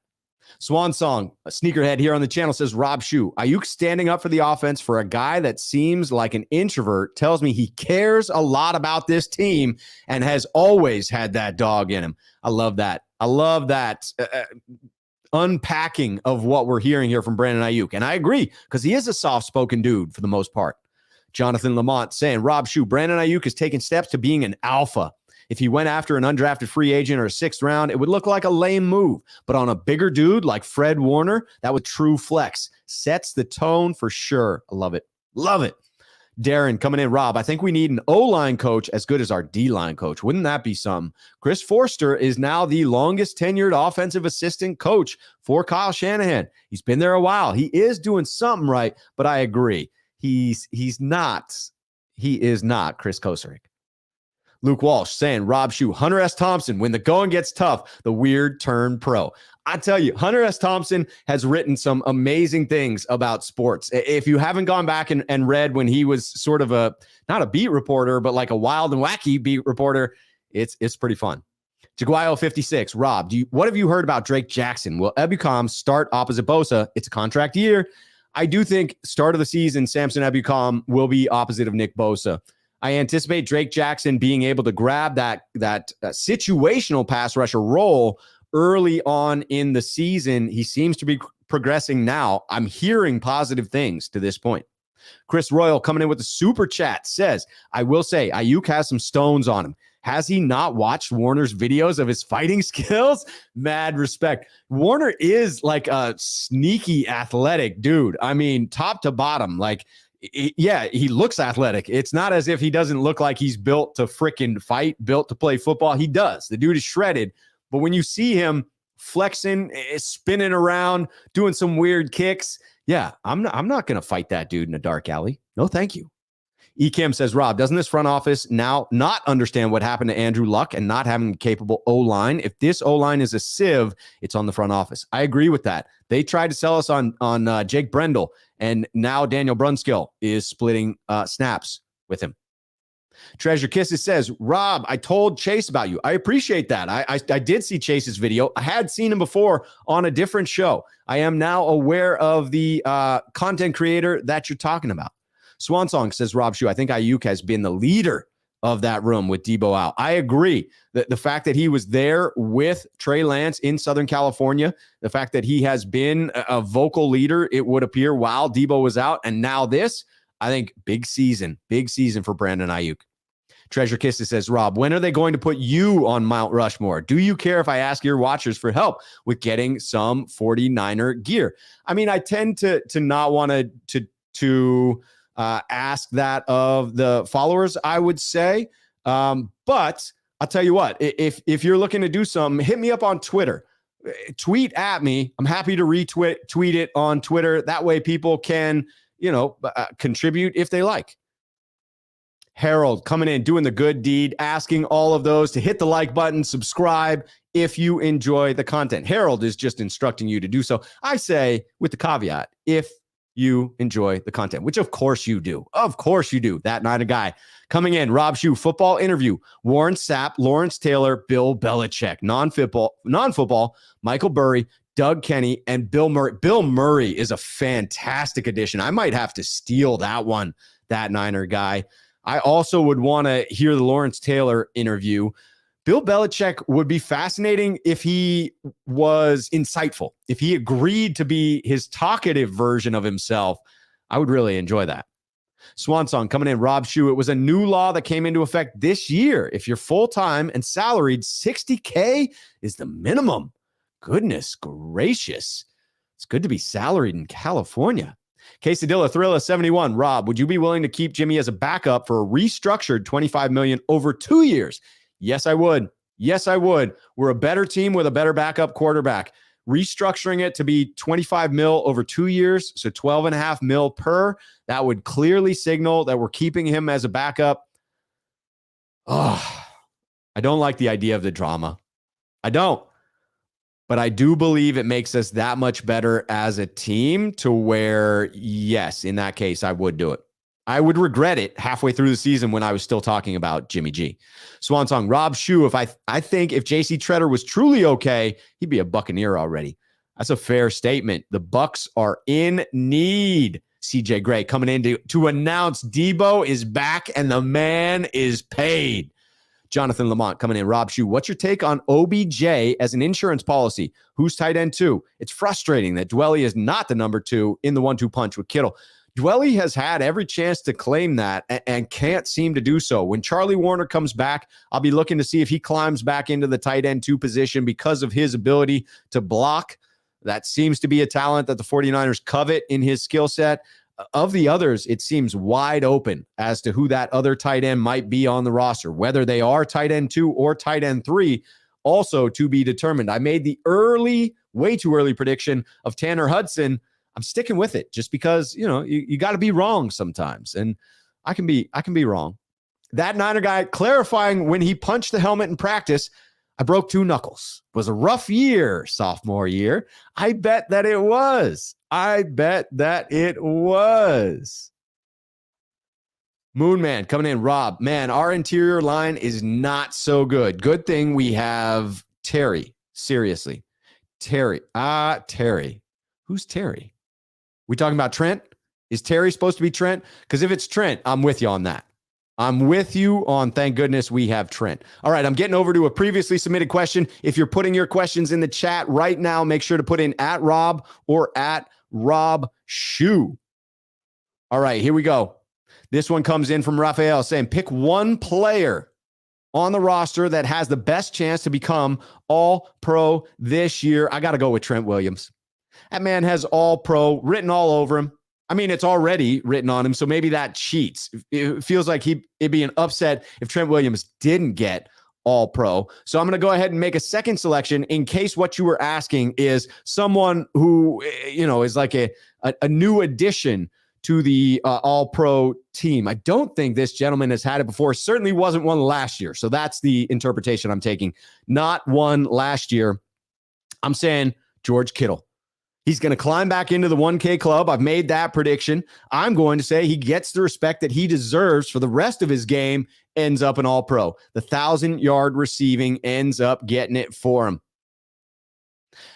Swan Song, a sneakerhead here on the channel, says, Rob Shue, Aiyuk standing up for the offense for a guy that seems like an introvert tells me he cares a lot about this team and has always had that dog in him. I love that. Unpacking of what we're hearing here from Brandon Aiyuk. And I agree, because he is a soft-spoken dude for the most part. Jonathan Lamont saying, Rob Shue, Brandon Aiyuk is taking steps to being an alpha. If he went after an undrafted free agent or a sixth round, it would look like a lame move. But on a bigger dude like Fred Warner, that would true flex. Sets the tone for sure. I love it. Love it. Darren coming in, Rob, I think we need an O-line coach as good as our D-line coach. Wouldn't that be something? Chris Forster is now the longest tenured offensive assistant coach for Kyle Shanahan. He's been there a while. He is doing something right, but I agree. He is not Chris Kosarick. Luke Walsh saying, Rob Shue, Hunter S. Thompson, when the going gets tough, the weird turn pro. I tell you, Hunter S. Thompson has written some amazing things about sports. If you haven't gone back and read when he was sort of not a beat reporter, but like a wild and wacky beat reporter, it's pretty fun. Jaguayo 56, Rob, what have you heard about Drake Jackson? Will Ebukam start opposite Bosa? It's a contract year. I do think start of the season, Samson Ebukam will be opposite of Nick Bosa. I anticipate Drake Jackson being able to grab that situational pass rusher role early on in the season. He seems to be progressing now. I'm hearing positive things to this point. Chris Royal coming in with a super chat says, I will say Aiyuk has some stones on him. Has he not watched Warner's videos of his fighting skills? Mad respect. Warner is like a sneaky athletic dude. I mean, top to bottom, like, yeah, he looks athletic. It's not as if he doesn't look like he's built to frickin' fight, built to play football. He does. The dude is shredded. But when you see him flexing, spinning around, doing some weird kicks, yeah, I'm not going to fight that dude in a dark alley. No, thank you. Ekim says, Rob, doesn't this front office now not understand what happened to Andrew Luck and not having a capable O-line? If this O-line is a sieve, it's on the front office. I agree with that. They tried to sell us on Jake Brendel, and now Daniel Brunskill is splitting snaps with him. Treasure Kisses says, Rob, I told Chase about you. I appreciate that. I did see Chase's video. I had seen him before on a different show. I am now aware of the content creator that you're talking about. Swansong says, Rob Shue, I think Aiyuk has been the leader of that room with Deebo out. I agree that the fact that he was there with Trey Lance in Southern California, the fact that he has been a vocal leader, it would appear, while Deebo was out. And now this, I think big season for Brandon Aiyuk. Treasure Kisses says, Rob, when are they going to put you on Mount Rushmore? Do you care if I ask your watchers for help with getting some 49er gear? I mean, I tend to not want to ask that of the followers, I would say. But I'll tell you what, if you're looking to do something, hit me up on Twitter. Tweet at me. I'm happy to tweet it on Twitter. That way people can, contribute if they like. Harold coming in, doing the good deed, asking all of those to hit the like button, subscribe if you enjoy the content. Harold is just instructing you to do so. I say with the caveat, if you enjoy the content, which of course you do. Of course you do. That Niner guy coming in, Rob Shue, football interview, Warren Sapp, Lawrence Taylor, Bill Belichick, non-football, Michael Burry, Doug Kenny, and Bill Murray. Bill Murray is a fantastic addition. I might have to steal that one, that Niner guy. I also would want to hear the Lawrence Taylor interview. Bill Belichick would be fascinating if he was insightful, if he agreed to be his talkative version of himself. I would really enjoy that. Swan Song coming in. Rob Shue. It was a new law that came into effect this year. If you're full-time and salaried, $60K is the minimum. Goodness gracious. It's good to be salaried in California. Quesadilla Thrilla 71. Rob, would you be willing to keep Jimmy as a backup for a restructured $25 million over 2 years? Yes, I would. Yes, I would. We're a better team with a better backup quarterback. Restructuring it to be 25 mil over 2 years, so 12.5 mil per, that would clearly signal that we're keeping him as a backup. Oh, I don't like the idea of the drama. I don't. But I do believe it makes us that much better as a team to where, yes, in that case, I would do it. I would regret it halfway through the season when I was still talking about Jimmy G. Swan Song, Rob Shue, I think if JC Treader was truly okay, he'd be a Buccaneer already. That's a fair statement. The Bucs are in need. CJ Gray coming in to announce Deebo is back and the man is paid. Jonathan Lamont coming in. Rob Shue, what's your take on OBJ as an insurance policy? Who's tight end 2? It's frustrating that Dwelly is not the number 2 in the 1-2 punch with Kittle. Dwelly has had every chance to claim that and can't seem to do so. When Charlie Warner comes back, I'll be looking to see if he climbs back into the tight end 2 position because of his ability to block. That seems to be a talent that the 49ers covet in his skill set. Of the others, it seems wide open as to who that other tight end might be on the roster, whether they are tight end 2 or tight end 3, also to be determined. I made the way too early prediction of Tanner Hudson. I'm sticking with it just because, you got to be wrong sometimes. And I can be wrong. That Niner guy clarifying when he punched the helmet in practice, I broke 2 knuckles. It was a rough year, sophomore year. I bet that it was. Moonman coming in. Rob, man, our interior line is not so good. Good thing we have Terry. Seriously. Terry. Who's Terry? We talking about Trent? Is Terry supposed to be Trent? Because if it's Trent, I'm with you on that. I'm with you on thank goodness we have Trent. All right, I'm getting over to a previously submitted question. If you're putting your questions in the chat right now, make sure to put in @Rob or @RobShue. All right, here we go. This one comes in from Raphael saying, pick one player on the roster that has the best chance to become All-Pro this year. I got to go with Trent Williams. That man has All-Pro written all over him. I mean, it's already written on him, so maybe that cheats. It feels like it'd be an upset if Trent Williams didn't get All-Pro. So I'm going to go ahead and make a second selection in case what you were asking is someone who, is like a new addition to the All-Pro team. I don't think this gentleman has had it before. Certainly wasn't one last year. So that's the interpretation I'm taking. Not one last year. I'm saying George Kittle. He's going to climb back into the 1K club. I've made that prediction. I'm going to say he gets the respect that he deserves for the rest of his game, ends up an All-Pro. The 1,000-yard receiving ends up getting it for him.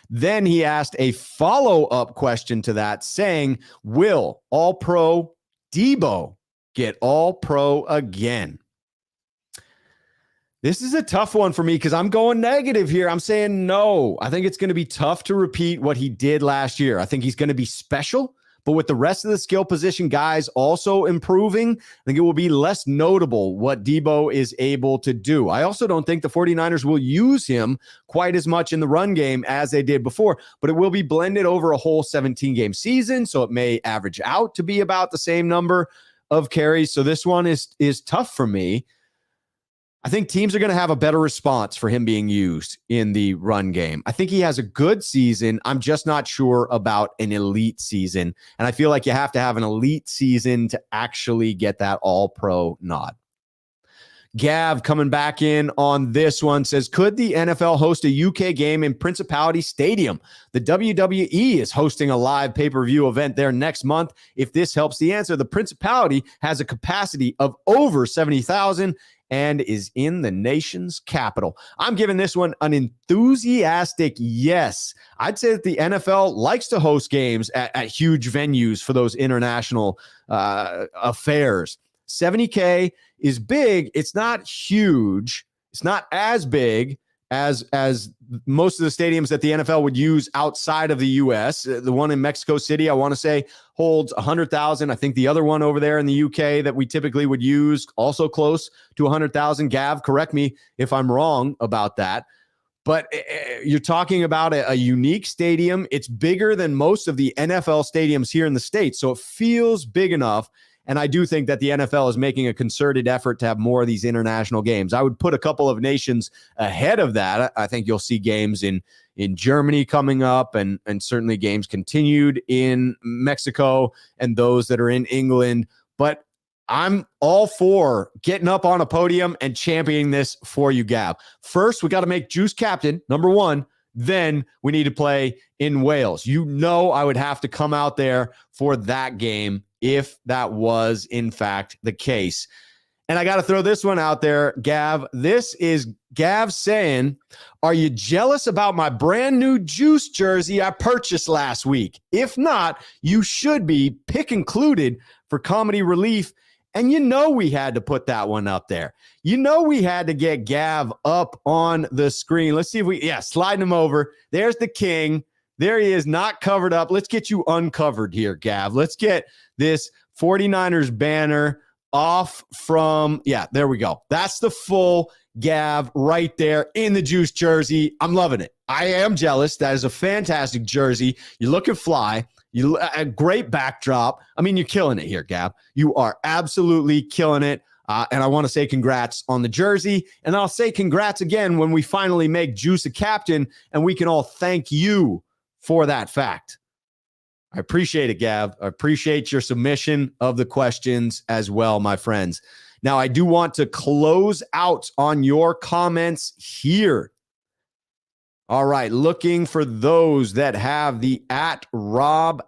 Then he asked a follow-up question to that saying, will All-Pro Deebo get All-Pro again? This is a tough one for me because I'm going negative here. I'm saying no. I think it's going to be tough to repeat what he did last year. I think he's going to be special, but with the rest of the skill position guys also improving, I think it will be less notable what Deebo is able to do. I also don't think the 49ers will use him quite as much in the run game as they did before, but it will be blended over a whole 17-game season, so it may average out to be about the same number of carries. So this one is tough for me. I think teams are going to have a better response for him being used in the run game. I think he has a good season. I'm just not sure about an elite season. And I feel like you have to have an elite season to actually get that All-Pro nod. Gav coming back in on this one says, could the NFL host a UK game in Principality Stadium? The WWE is hosting a live pay-per-view event there next month. If this helps the answer, the Principality has a capacity of over 70,000 and is in the nation's capital. I'm giving this one an enthusiastic yes. I'd say that the NFL likes to host games at huge venues for those international affairs. 70K is big. It's not huge. It's not as big as most of the stadiums that the NFL would use outside of the U.S. The one in Mexico City, I want to say, holds 100,000. I think the other one over there in the U.K. that we typically would use, also close to 100,000. Gav, correct me if I'm wrong about that. But you're talking about a unique stadium. It's bigger than most of the NFL stadiums here in the States, so it feels big enough. And I do think that the NFL is making a concerted effort to have more of these international games. I would put a couple of nations ahead of that. I think you'll see games in Germany coming up, and certainly games continued in Mexico and those that are in England. But I'm all for getting up on a podium and championing this for you, Gav. First, we got to make Juice captain, number one. Then we need to play in Wales. You know I would have to come out there for that game if that was, in fact, the case. And I got to throw this one out there, Gav. This is Gav saying, are you jealous about my brand new Juice jersey I purchased last week? If not, you should be. Pick included for comedy relief. And you know we had to put that one up there. You know we had to get Gav up on the screen. Let's see if sliding him over. There's the king. There he is, not covered up. Let's get you uncovered here, Gav. Let's get this 49ers banner off from, there we go. That's the full Gav right there in the Juice jersey. I'm loving it. I am jealous. That is a fantastic jersey. You're looking fly. A great backdrop. I mean, you're killing it here, Gav. You are absolutely killing it. And I want to say congrats on the jersey. And I'll say congrats again when we finally make Juice a captain and we can all thank you for that fact. I appreciate it, Gav. I appreciate your submission of the questions as well, my friends. Now, I do want to close out on your comments here. All right, looking for those that have the at Rob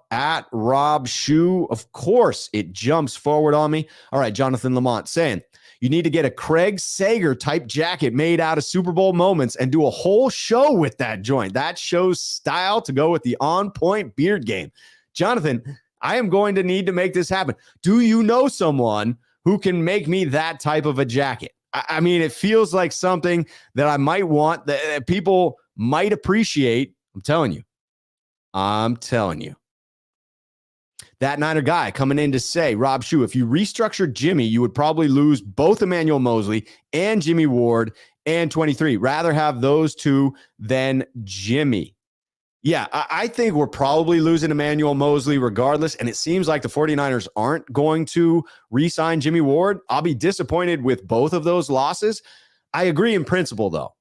Shoe. Of course, it jumps forward on me. All right, Jonathan Lamont saying, you need to get a Craig Sager type jacket made out of Super Bowl moments and do a whole show with that joint. That shows style to go with the on-point beard game. Jonathan, I am going to need to make this happen. Do you know someone who can make me that type of a jacket? I mean, it feels like something that I might want, that people might appreciate. I'm telling you. That Niner guy coming in to say, Rob Shoe, if you restructured Jimmy, you would probably lose both Emmanuel Mosley and Jimmy Ward and 23. Rather have those two than Jimmy. Yeah, I think we're probably losing Emmanuel Mosley regardless, and it seems like the 49ers aren't going to re-sign Jimmy Ward. I'll be disappointed with both of those losses. I agree in principle, though.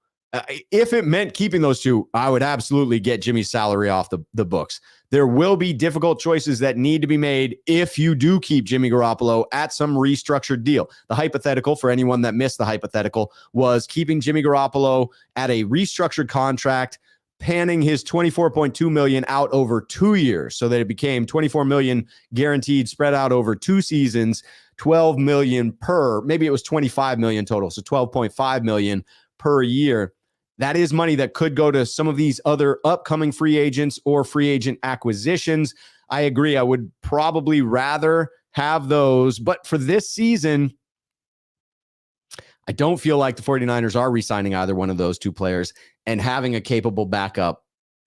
If it meant keeping those two, I would absolutely get Jimmy's salary off the books. There will be difficult choices that need to be made if you do keep Jimmy Garoppolo at some restructured deal. The hypothetical, for anyone that missed the hypothetical, was keeping Jimmy Garoppolo at a restructured contract, panning his $24.2 million out over 2 years so that it became $24 million guaranteed spread out over 2 seasons, $12 million per, maybe it was $25 million total, so $12.5 million per year. That is money that could go to some of these other upcoming free agents or free agent acquisitions. I agree. I would probably rather have those. But for this season, I don't feel like the 49ers are re-signing either one of those two players, and having a capable backup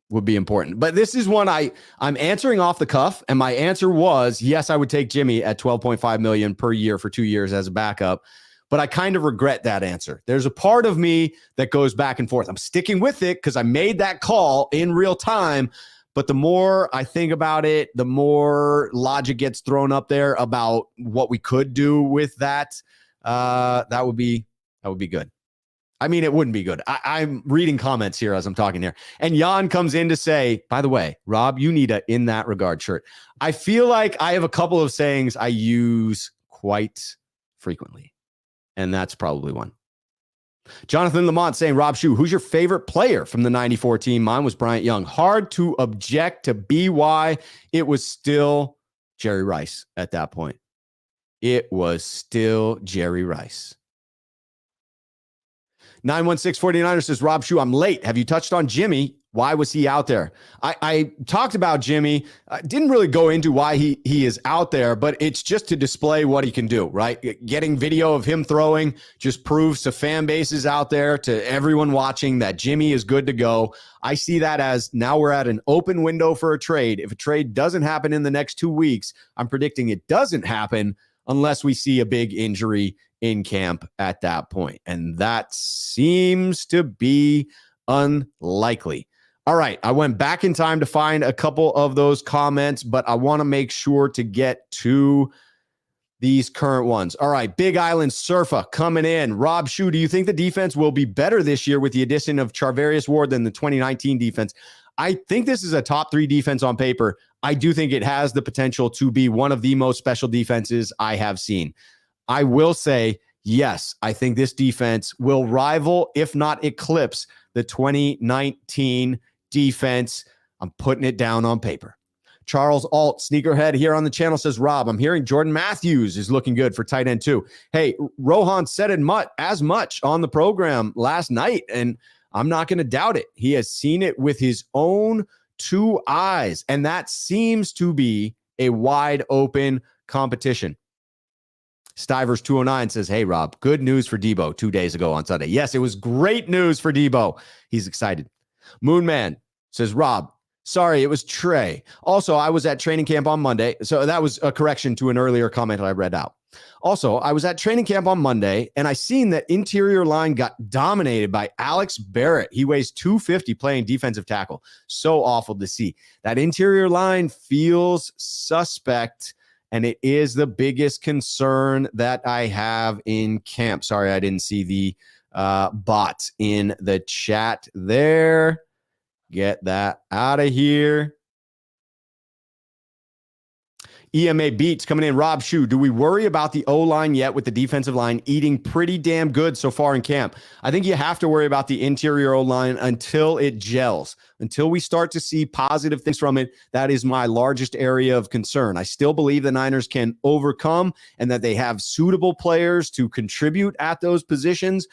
would be important. But this is one I'm answering off the cuff, and my answer was, yes, I would take Jimmy at $12.5 million per year for 2 years as a backup. But I kind of regret that answer. There's a part of me that goes back and forth. I'm sticking with it because I made that call in real time. But the more I think about it, the more logic gets thrown up there about what we could do with that. That would be good. I mean, it wouldn't be good. I'm reading comments here as I'm talking here. And Jan comes in to say, by the way, Rob, you need a In That Regard shirt. I feel like I have a couple of sayings I use quite frequently. And that's probably one. Jonathan Lamont saying, Rob Shoe, who's your favorite player from the 94 team? Mine was Bryant Young. Hard to object to BY. It was still Jerry Rice at that point. It was still Jerry Rice. 91649er says, Rob Shue, I'm late. Have you touched on Jimmy? Why was he out there? I talked about Jimmy. Didn't really go into why he is out there, but it's just to display what he can do, right? Getting video of him throwing just proves to fan bases out there, to everyone watching, that Jimmy is good to go. I see that as now we're at an open window for a trade. If a trade doesn't happen in the next 2 weeks, I'm predicting it doesn't happen unless we see a big injury in camp at that point. And that seems to be unlikely. All right, I went back in time to find a couple of those comments, but I want to make sure to get to these current ones. All right, Big Island Surfer coming in. Rob Shue, do you think the defense will be better this year with the addition of Charvarius Ward than the 2019 defense? I think this is a top 3 defense on paper. I do think it has the potential to be one of the most special defenses I have seen. I will say, yes, I think this defense will rival, if not eclipse, the 2019 defense. I'm putting it down on paper. Charles Alt, Sneakerhead here on the channel, says, Rob, I'm hearing Jordan Matthews is looking good for tight end too. Hey, Rohan said it as much on the program last night, and I'm not going to doubt it. He has seen it with his own 2 eyes, and that seems to be a wide open competition. Stivers 209 says, hey, Rob, good news for Deebo 2 days ago on Sunday. Yes, it was great news for Deebo. He's excited. Moonman says, Rob, sorry, it was Trey. Also, I was at training camp on Monday. So that was a correction to an earlier comment I read out. Also, I was at training camp on Monday, and I seen that interior line got dominated by Alex Barrett. He weighs 250 playing defensive tackle. So awful to see. That interior line feels suspect, and it is the biggest concern that I have in camp. Sorry, I didn't see the bot in the chat there. Get that out of here. EMA Beats coming in. Rob Shue, do we worry about the O-line yet with the defensive line eating pretty damn good so far in camp? I think you have to worry about the interior O-line until it gels, until we start to see positive things from it. That is my largest area of concern. I still believe the Niners can overcome and that they have suitable players to contribute at those positions.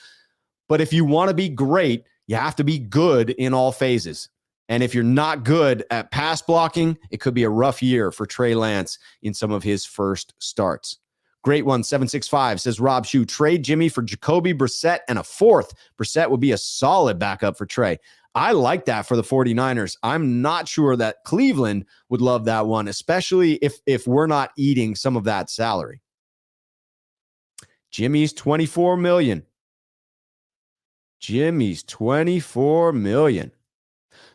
But if you want to be great, you have to be good in all phases. And if you're not good at pass blocking, it could be a rough year for Trey Lance in some of his first starts. Great one, 765 says, Rob Shue, trade Jimmy for Jacoby Brissett and a 4th. Brissett would be a solid backup for Trey. I like that for the 49ers. I'm not sure that Cleveland would love that one, especially if we're not eating some of that salary. Jimmy's $24 million. Jimmy's $24 million.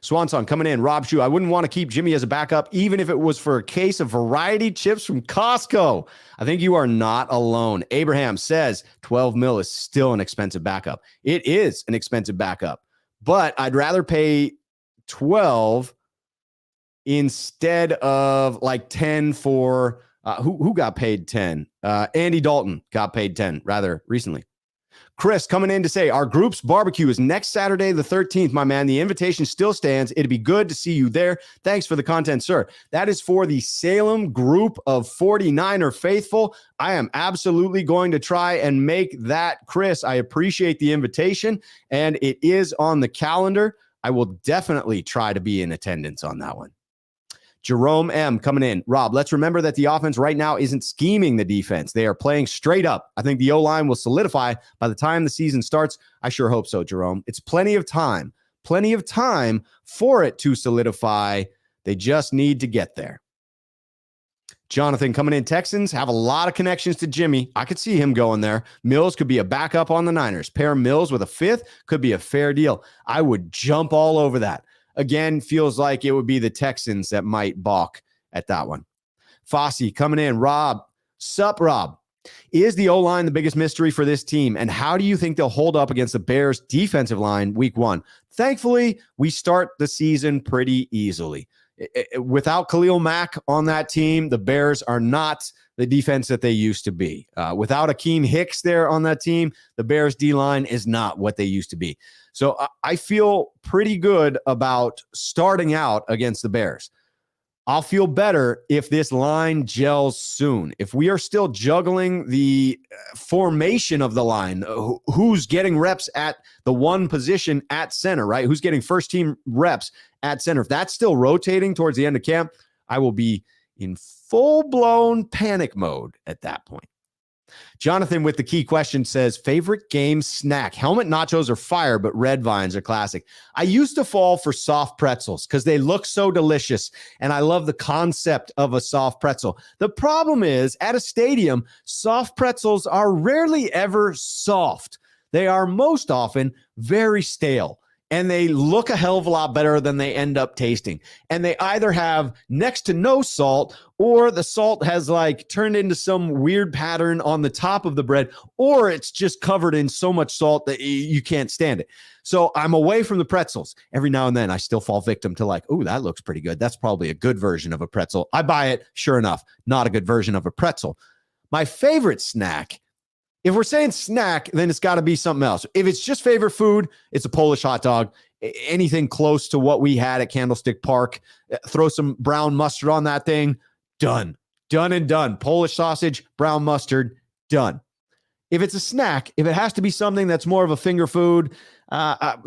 Swanson coming in. Rob Shue, I wouldn't want to keep Jimmy as a backup, even if it was for a case of variety chips from Costco. I think you are not alone. Abraham says 12 mil is still an expensive backup. It is an expensive backup, but I'd rather pay 12 instead of like 10 for who got paid 10? Andy Dalton got paid 10 rather recently. Chris coming in to say, our group's barbecue is next Saturday, the 13th, my man. The invitation still stands. It'd be good to see you there. Thanks for the content, sir. That is for the Salem group of 49er faithful. I am absolutely going to try and make that, Chris. I appreciate the invitation, and it is on the calendar. I will definitely try to be in attendance on that one. Jerome M. coming in. Rob, let's remember that the offense right now isn't scheming the defense. They are playing straight up. I think the O-line will solidify by the time the season starts. I sure hope so, Jerome. It's plenty of time for it to solidify. They just need to get there. Jonathan coming in. Texans have a lot of connections to Jimmy. I could see him going there. Mills could be a backup on the Niners. Pair Mills with a 5th could be a fair deal. I would jump all over that. Again, feels like it would be the Texans that might balk at that one. Fossey coming in. Rob, sup, Rob. Is the O-line the biggest mystery for this team? And how do you think they'll hold up against the Bears defensive line week 1? Thankfully, we start the season pretty easily. Without Khalil Mack on that team, the Bears are not the defense that they used to be. Without Akeem Hicks there on that team, the Bears D-line is not what they used to be. So I feel pretty good about starting out against the Bears. I'll feel better if this line gels soon. If we are still juggling the formation of the line, who's getting reps at the one position at center, right? Who's getting first team reps at center? If that's still rotating towards the end of camp, I will be in full-blown panic mode at that point. Jonathan with the key question says, favorite game snack? Helmet nachos are fire, but red vines are classic. I used to fall for soft pretzels because they look so delicious, and I love the concept of a soft pretzel. The problem is, at a stadium, soft pretzels are rarely ever soft. They are most often very stale, and they look a hell of a lot better than they end up tasting. And they either have next to no salt, or the salt has like turned into some weird pattern on the top of the bread, or it's just covered in so much salt that you can't stand it. So I'm away from the pretzels. Every now and then I still fall victim to like, oh, that looks pretty good. That's probably a good version of a pretzel. I buy it. Sure enough, not a good version of a pretzel. My favorite snack, if we're saying snack, then it's got to be something else. If it's just favorite food, it's a Polish hot dog. Anything close to what we had at Candlestick Park, throw some brown mustard on that thing, done. Done and done. Polish sausage, brown mustard, done. If it's a snack, if it has to be something that's more of a finger food,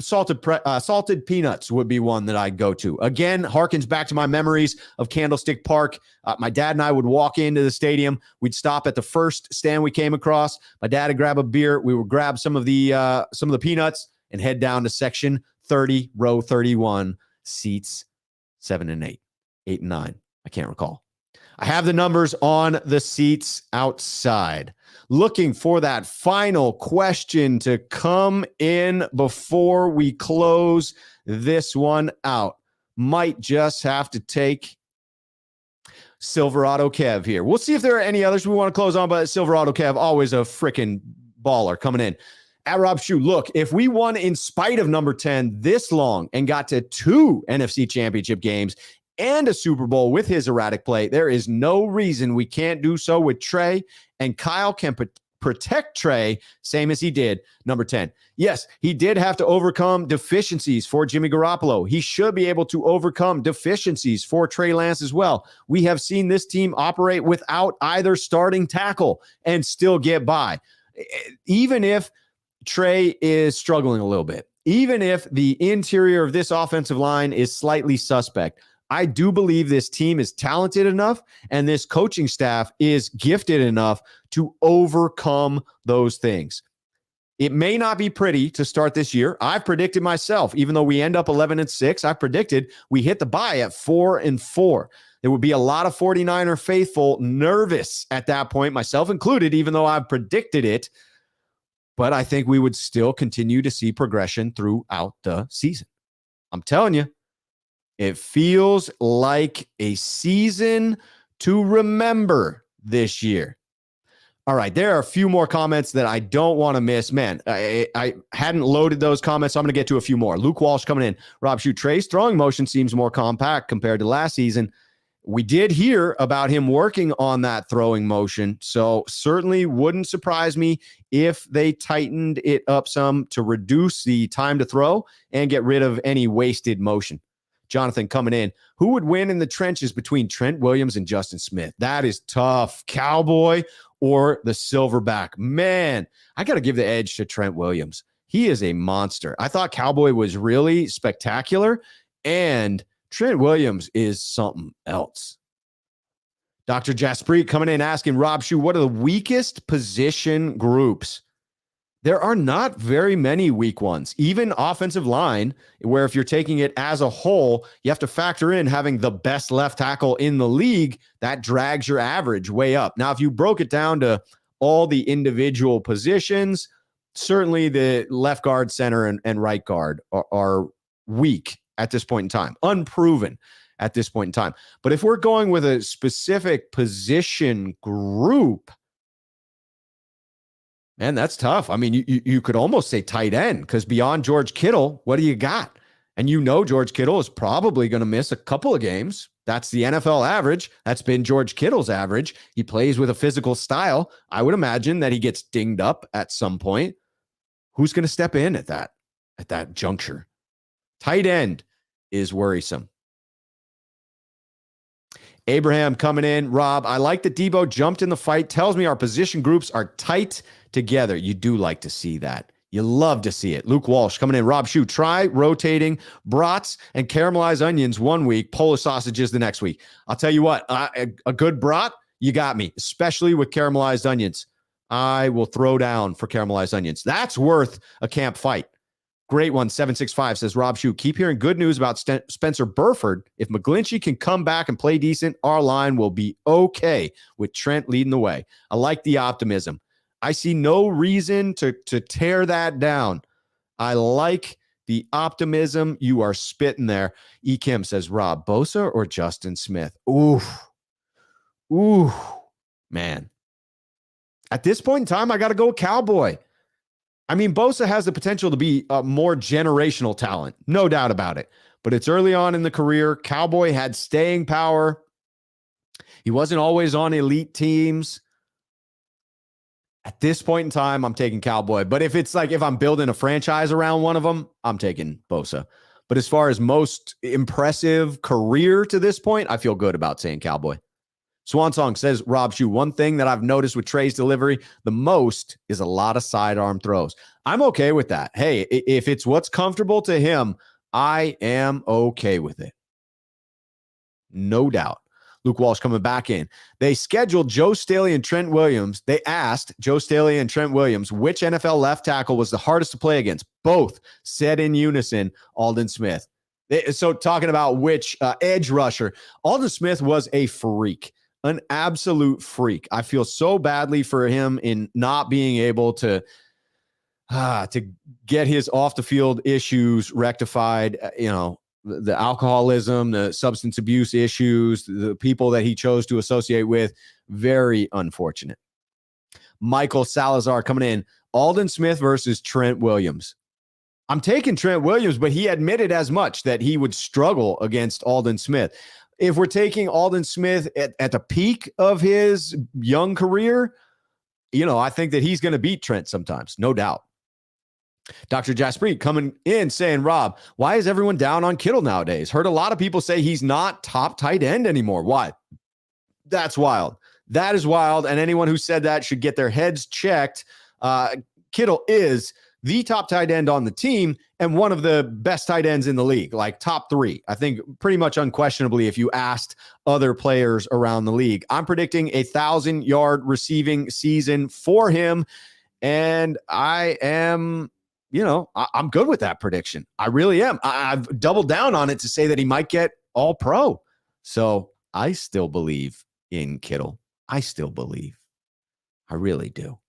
salted peanuts would be one that I'd go to. Again, harkens back to my memories of Candlestick Park. My dad and I would walk into the stadium. We'd stop at the first stand we came across. My dad would grab a beer. We would grab some of the peanuts and head down to section 30, row 31, seats 7 and 8, 8 and 9. I can't recall. I have the numbers on the seats outside. Looking for that final question to come in before we close this one out. Might just have to take Silverado Kev here. We'll see if there are any others we want to close on, but Silverado Kev, always a freaking baller coming in. At Rob Shue, look, if we won in spite of number 10 this long and got to 2 NFC championship games and a Super Bowl with his erratic play, there is no reason we can't do so with Trey, and Kyle can protect Trey, same as he did number 10. Yes, he did have to overcome deficiencies for Jimmy Garoppolo. He should be able to overcome deficiencies for Trey Lance as well. We have seen this team operate without either starting tackle and still get by. Even if Trey is struggling a little bit, even if the interior of this offensive line is slightly suspect, I do believe this team is talented enough and this coaching staff is gifted enough to overcome those things. It may not be pretty to start this year. I've predicted myself, even though we end up 11-6, I predicted we hit the bye at 4-4. There would be a lot of 49er faithful nervous at that point, myself included, even though I've predicted it. But I think we would still continue to see progression throughout the season. I'm telling you. It feels like a season to remember this year. All right, there are a few more comments that I don't want to miss. Man, I hadn't loaded those comments, so I'm going to get to a few more. Luke Walsh coming in. Rob Shue, Trey's throwing motion seems more compact compared to last season. We did hear about him working on that throwing motion, so certainly wouldn't surprise me if they tightened it up some to reduce the time to throw and get rid of any wasted motion. Jonathan coming in. Who would win in the trenches between Trent Williams and Justin Smith? That is tough. Cowboy or the Silverback? Man, I got to give the edge to Trent Williams. He is a monster. I thought Cowboy was really spectacular, and Trent Williams is something else. Dr. Jaspreet coming in asking Rob Shue, what are the weakest position groups? There are not very many weak ones, even offensive line, where if you're taking it as a whole, you have to factor in having the best left tackle in the league. That drags your average way up. Now, if you broke it down to all the individual positions, certainly the left guard, center, and right guard are weak at this point in time, unproven at this point in time. But if we're going with a specific position group, man, that's tough. I mean, you could almost say tight end, because beyond George Kittle, what do you got? And George Kittle is probably going to miss a couple of games. That's the NFL average. That's been George Kittle's average. He plays with a physical style. I would imagine that he gets dinged up at some point. Who's going to step in at that juncture? Tight end is worrisome. Abraham coming in. Rob, I like that Deebo jumped in the fight. Tells me our position groups are tight together. You do like to see that. You love to see it. Luke Walsh coming in. Rob Shue, try rotating brats and caramelized onions one week, Polish sausages the next week. I'll tell you what, a good brat, you got me, especially with caramelized onions. I will throw down for caramelized onions. That's worth a camp fight. Great one. 765 says, Rob Shue, keep hearing good news about Spencer Burford. If McGlinchey can come back and play decent, our line will be okay with Trent leading the way. I like the optimism. I see no reason to tear that down. I like the optimism you are spitting there. E. Kim says, Rob, Bosa or Justin Smith? Ooh, man. At this point in time, I got to go Cowboy. I mean, Bosa has the potential to be a more generational talent, no doubt about it. But it's early on in the career. Cowboy had staying power. He wasn't always on elite teams. At this point in time, I'm taking Cowboy. But if I'm building a franchise around one of them, I'm taking Bosa. But as far as most impressive career to this point, I feel good about saying Cowboy. Swansong says, Rob Shue, one thing that I've noticed with Trey's delivery the most is a lot of sidearm throws. I'm okay with that. Hey, if it's what's comfortable to him, I am okay with it. No doubt. Luke Walsh coming back in. They scheduled Joe Staley and Trent Williams. They asked Joe Staley and Trent Williams which NFL left tackle was the hardest to play against. Both said in unison, Aldon Smith. So talking about which edge rusher, Aldon Smith was a freak, an absolute freak. I feel so badly for him in not being able to get his off the field issues rectified. The alcoholism, the substance abuse issues, the people that he chose to associate with, very unfortunate. Michael Salazar coming in. Aldon Smith versus Trent Williams. I'm taking Trent Williams, but he admitted as much that he would struggle against Aldon Smith. If we're taking Aldon Smith at the peak of his young career, I think that he's going to beat Trent sometimes, no doubt. Dr. Jaspreet coming in saying, Rob, why is everyone down on Kittle nowadays? Heard a lot of people say he's not top tight end anymore. Why? That's wild. That is wild. And anyone who said that should get their heads checked. Kittle is the top tight end on the team and one of the best tight ends in the league, like top 3. I think pretty much unquestionably if you asked other players around the league. I'm predicting 1,000-yard receiving season for him. And I am... I'm good with that prediction. I really am. I've doubled down on it to say that he might get all pro. So I still believe in Kittle. I still believe. I really do.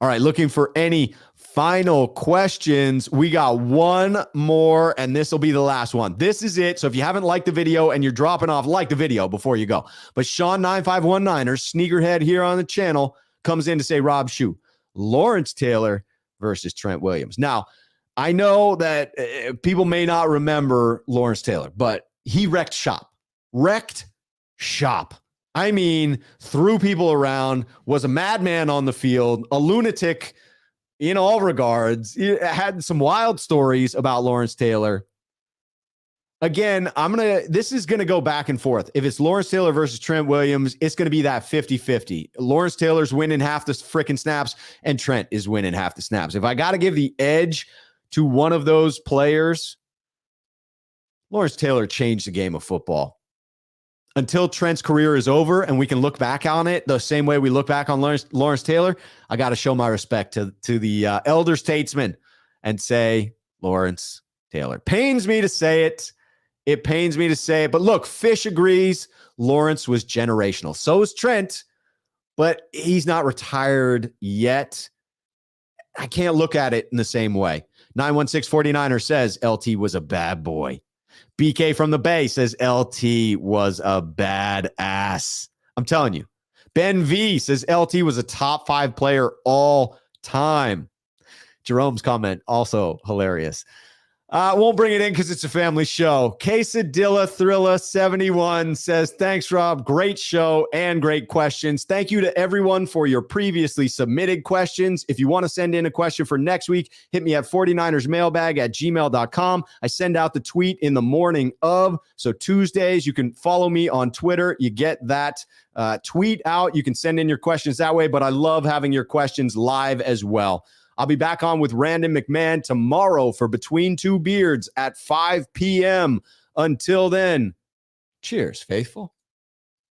All right. Looking for any final questions. We got one more, and this will be the last one. This is it. So if you haven't liked the video and you're dropping off, like the video before you go. But Sean9519er, sneakerhead here on the channel, comes in to say, Rob Shue, Lawrence Taylor versus Trent Williams. Now, I know that people may not remember Lawrence Taylor, but he wrecked shop. I mean, threw people around, was a madman on the field, a lunatic in all regards. He had some wild stories about Lawrence Taylor. Again, this is going to go back and forth. If it's Lawrence Taylor versus Trent Williams, it's going to be that 50-50. Lawrence Taylor's winning half the freaking snaps, and Trent is winning half the snaps. If I got to give the edge to one of those players, Lawrence Taylor changed the game of football. Until Trent's career is over and we can look back on it the same way we look back on Lawrence Taylor, I got to show my respect to the elder statesman and say Lawrence Taylor. Pains me to say it. It pains me to say it, but look, Fish agrees. Lawrence was generational. So is Trent, but he's not retired yet. I can't look at it in the same way. 91649er says LT was a bad boy. BK from the Bay says LT was a bad ass. I'm telling you. Ben V says LT was a top 5 player all time. Jerome's comment, also hilarious. Won't bring it in because it's a family show. Quesadilla Thrilla 71 says, thanks, Rob. Great show and great questions. Thank you to everyone for your previously submitted questions. If you want to send in a question for next week, hit me at 49ersmailbag@gmail.com. I send out the tweet in the morning of. So Tuesdays, you can follow me on Twitter. You get that tweet out. You can send in your questions that way, but I love having your questions live as well. I'll be back on with Randon McMahon tomorrow for Between Two Beards at 5 p.m. Until then, cheers, faithful.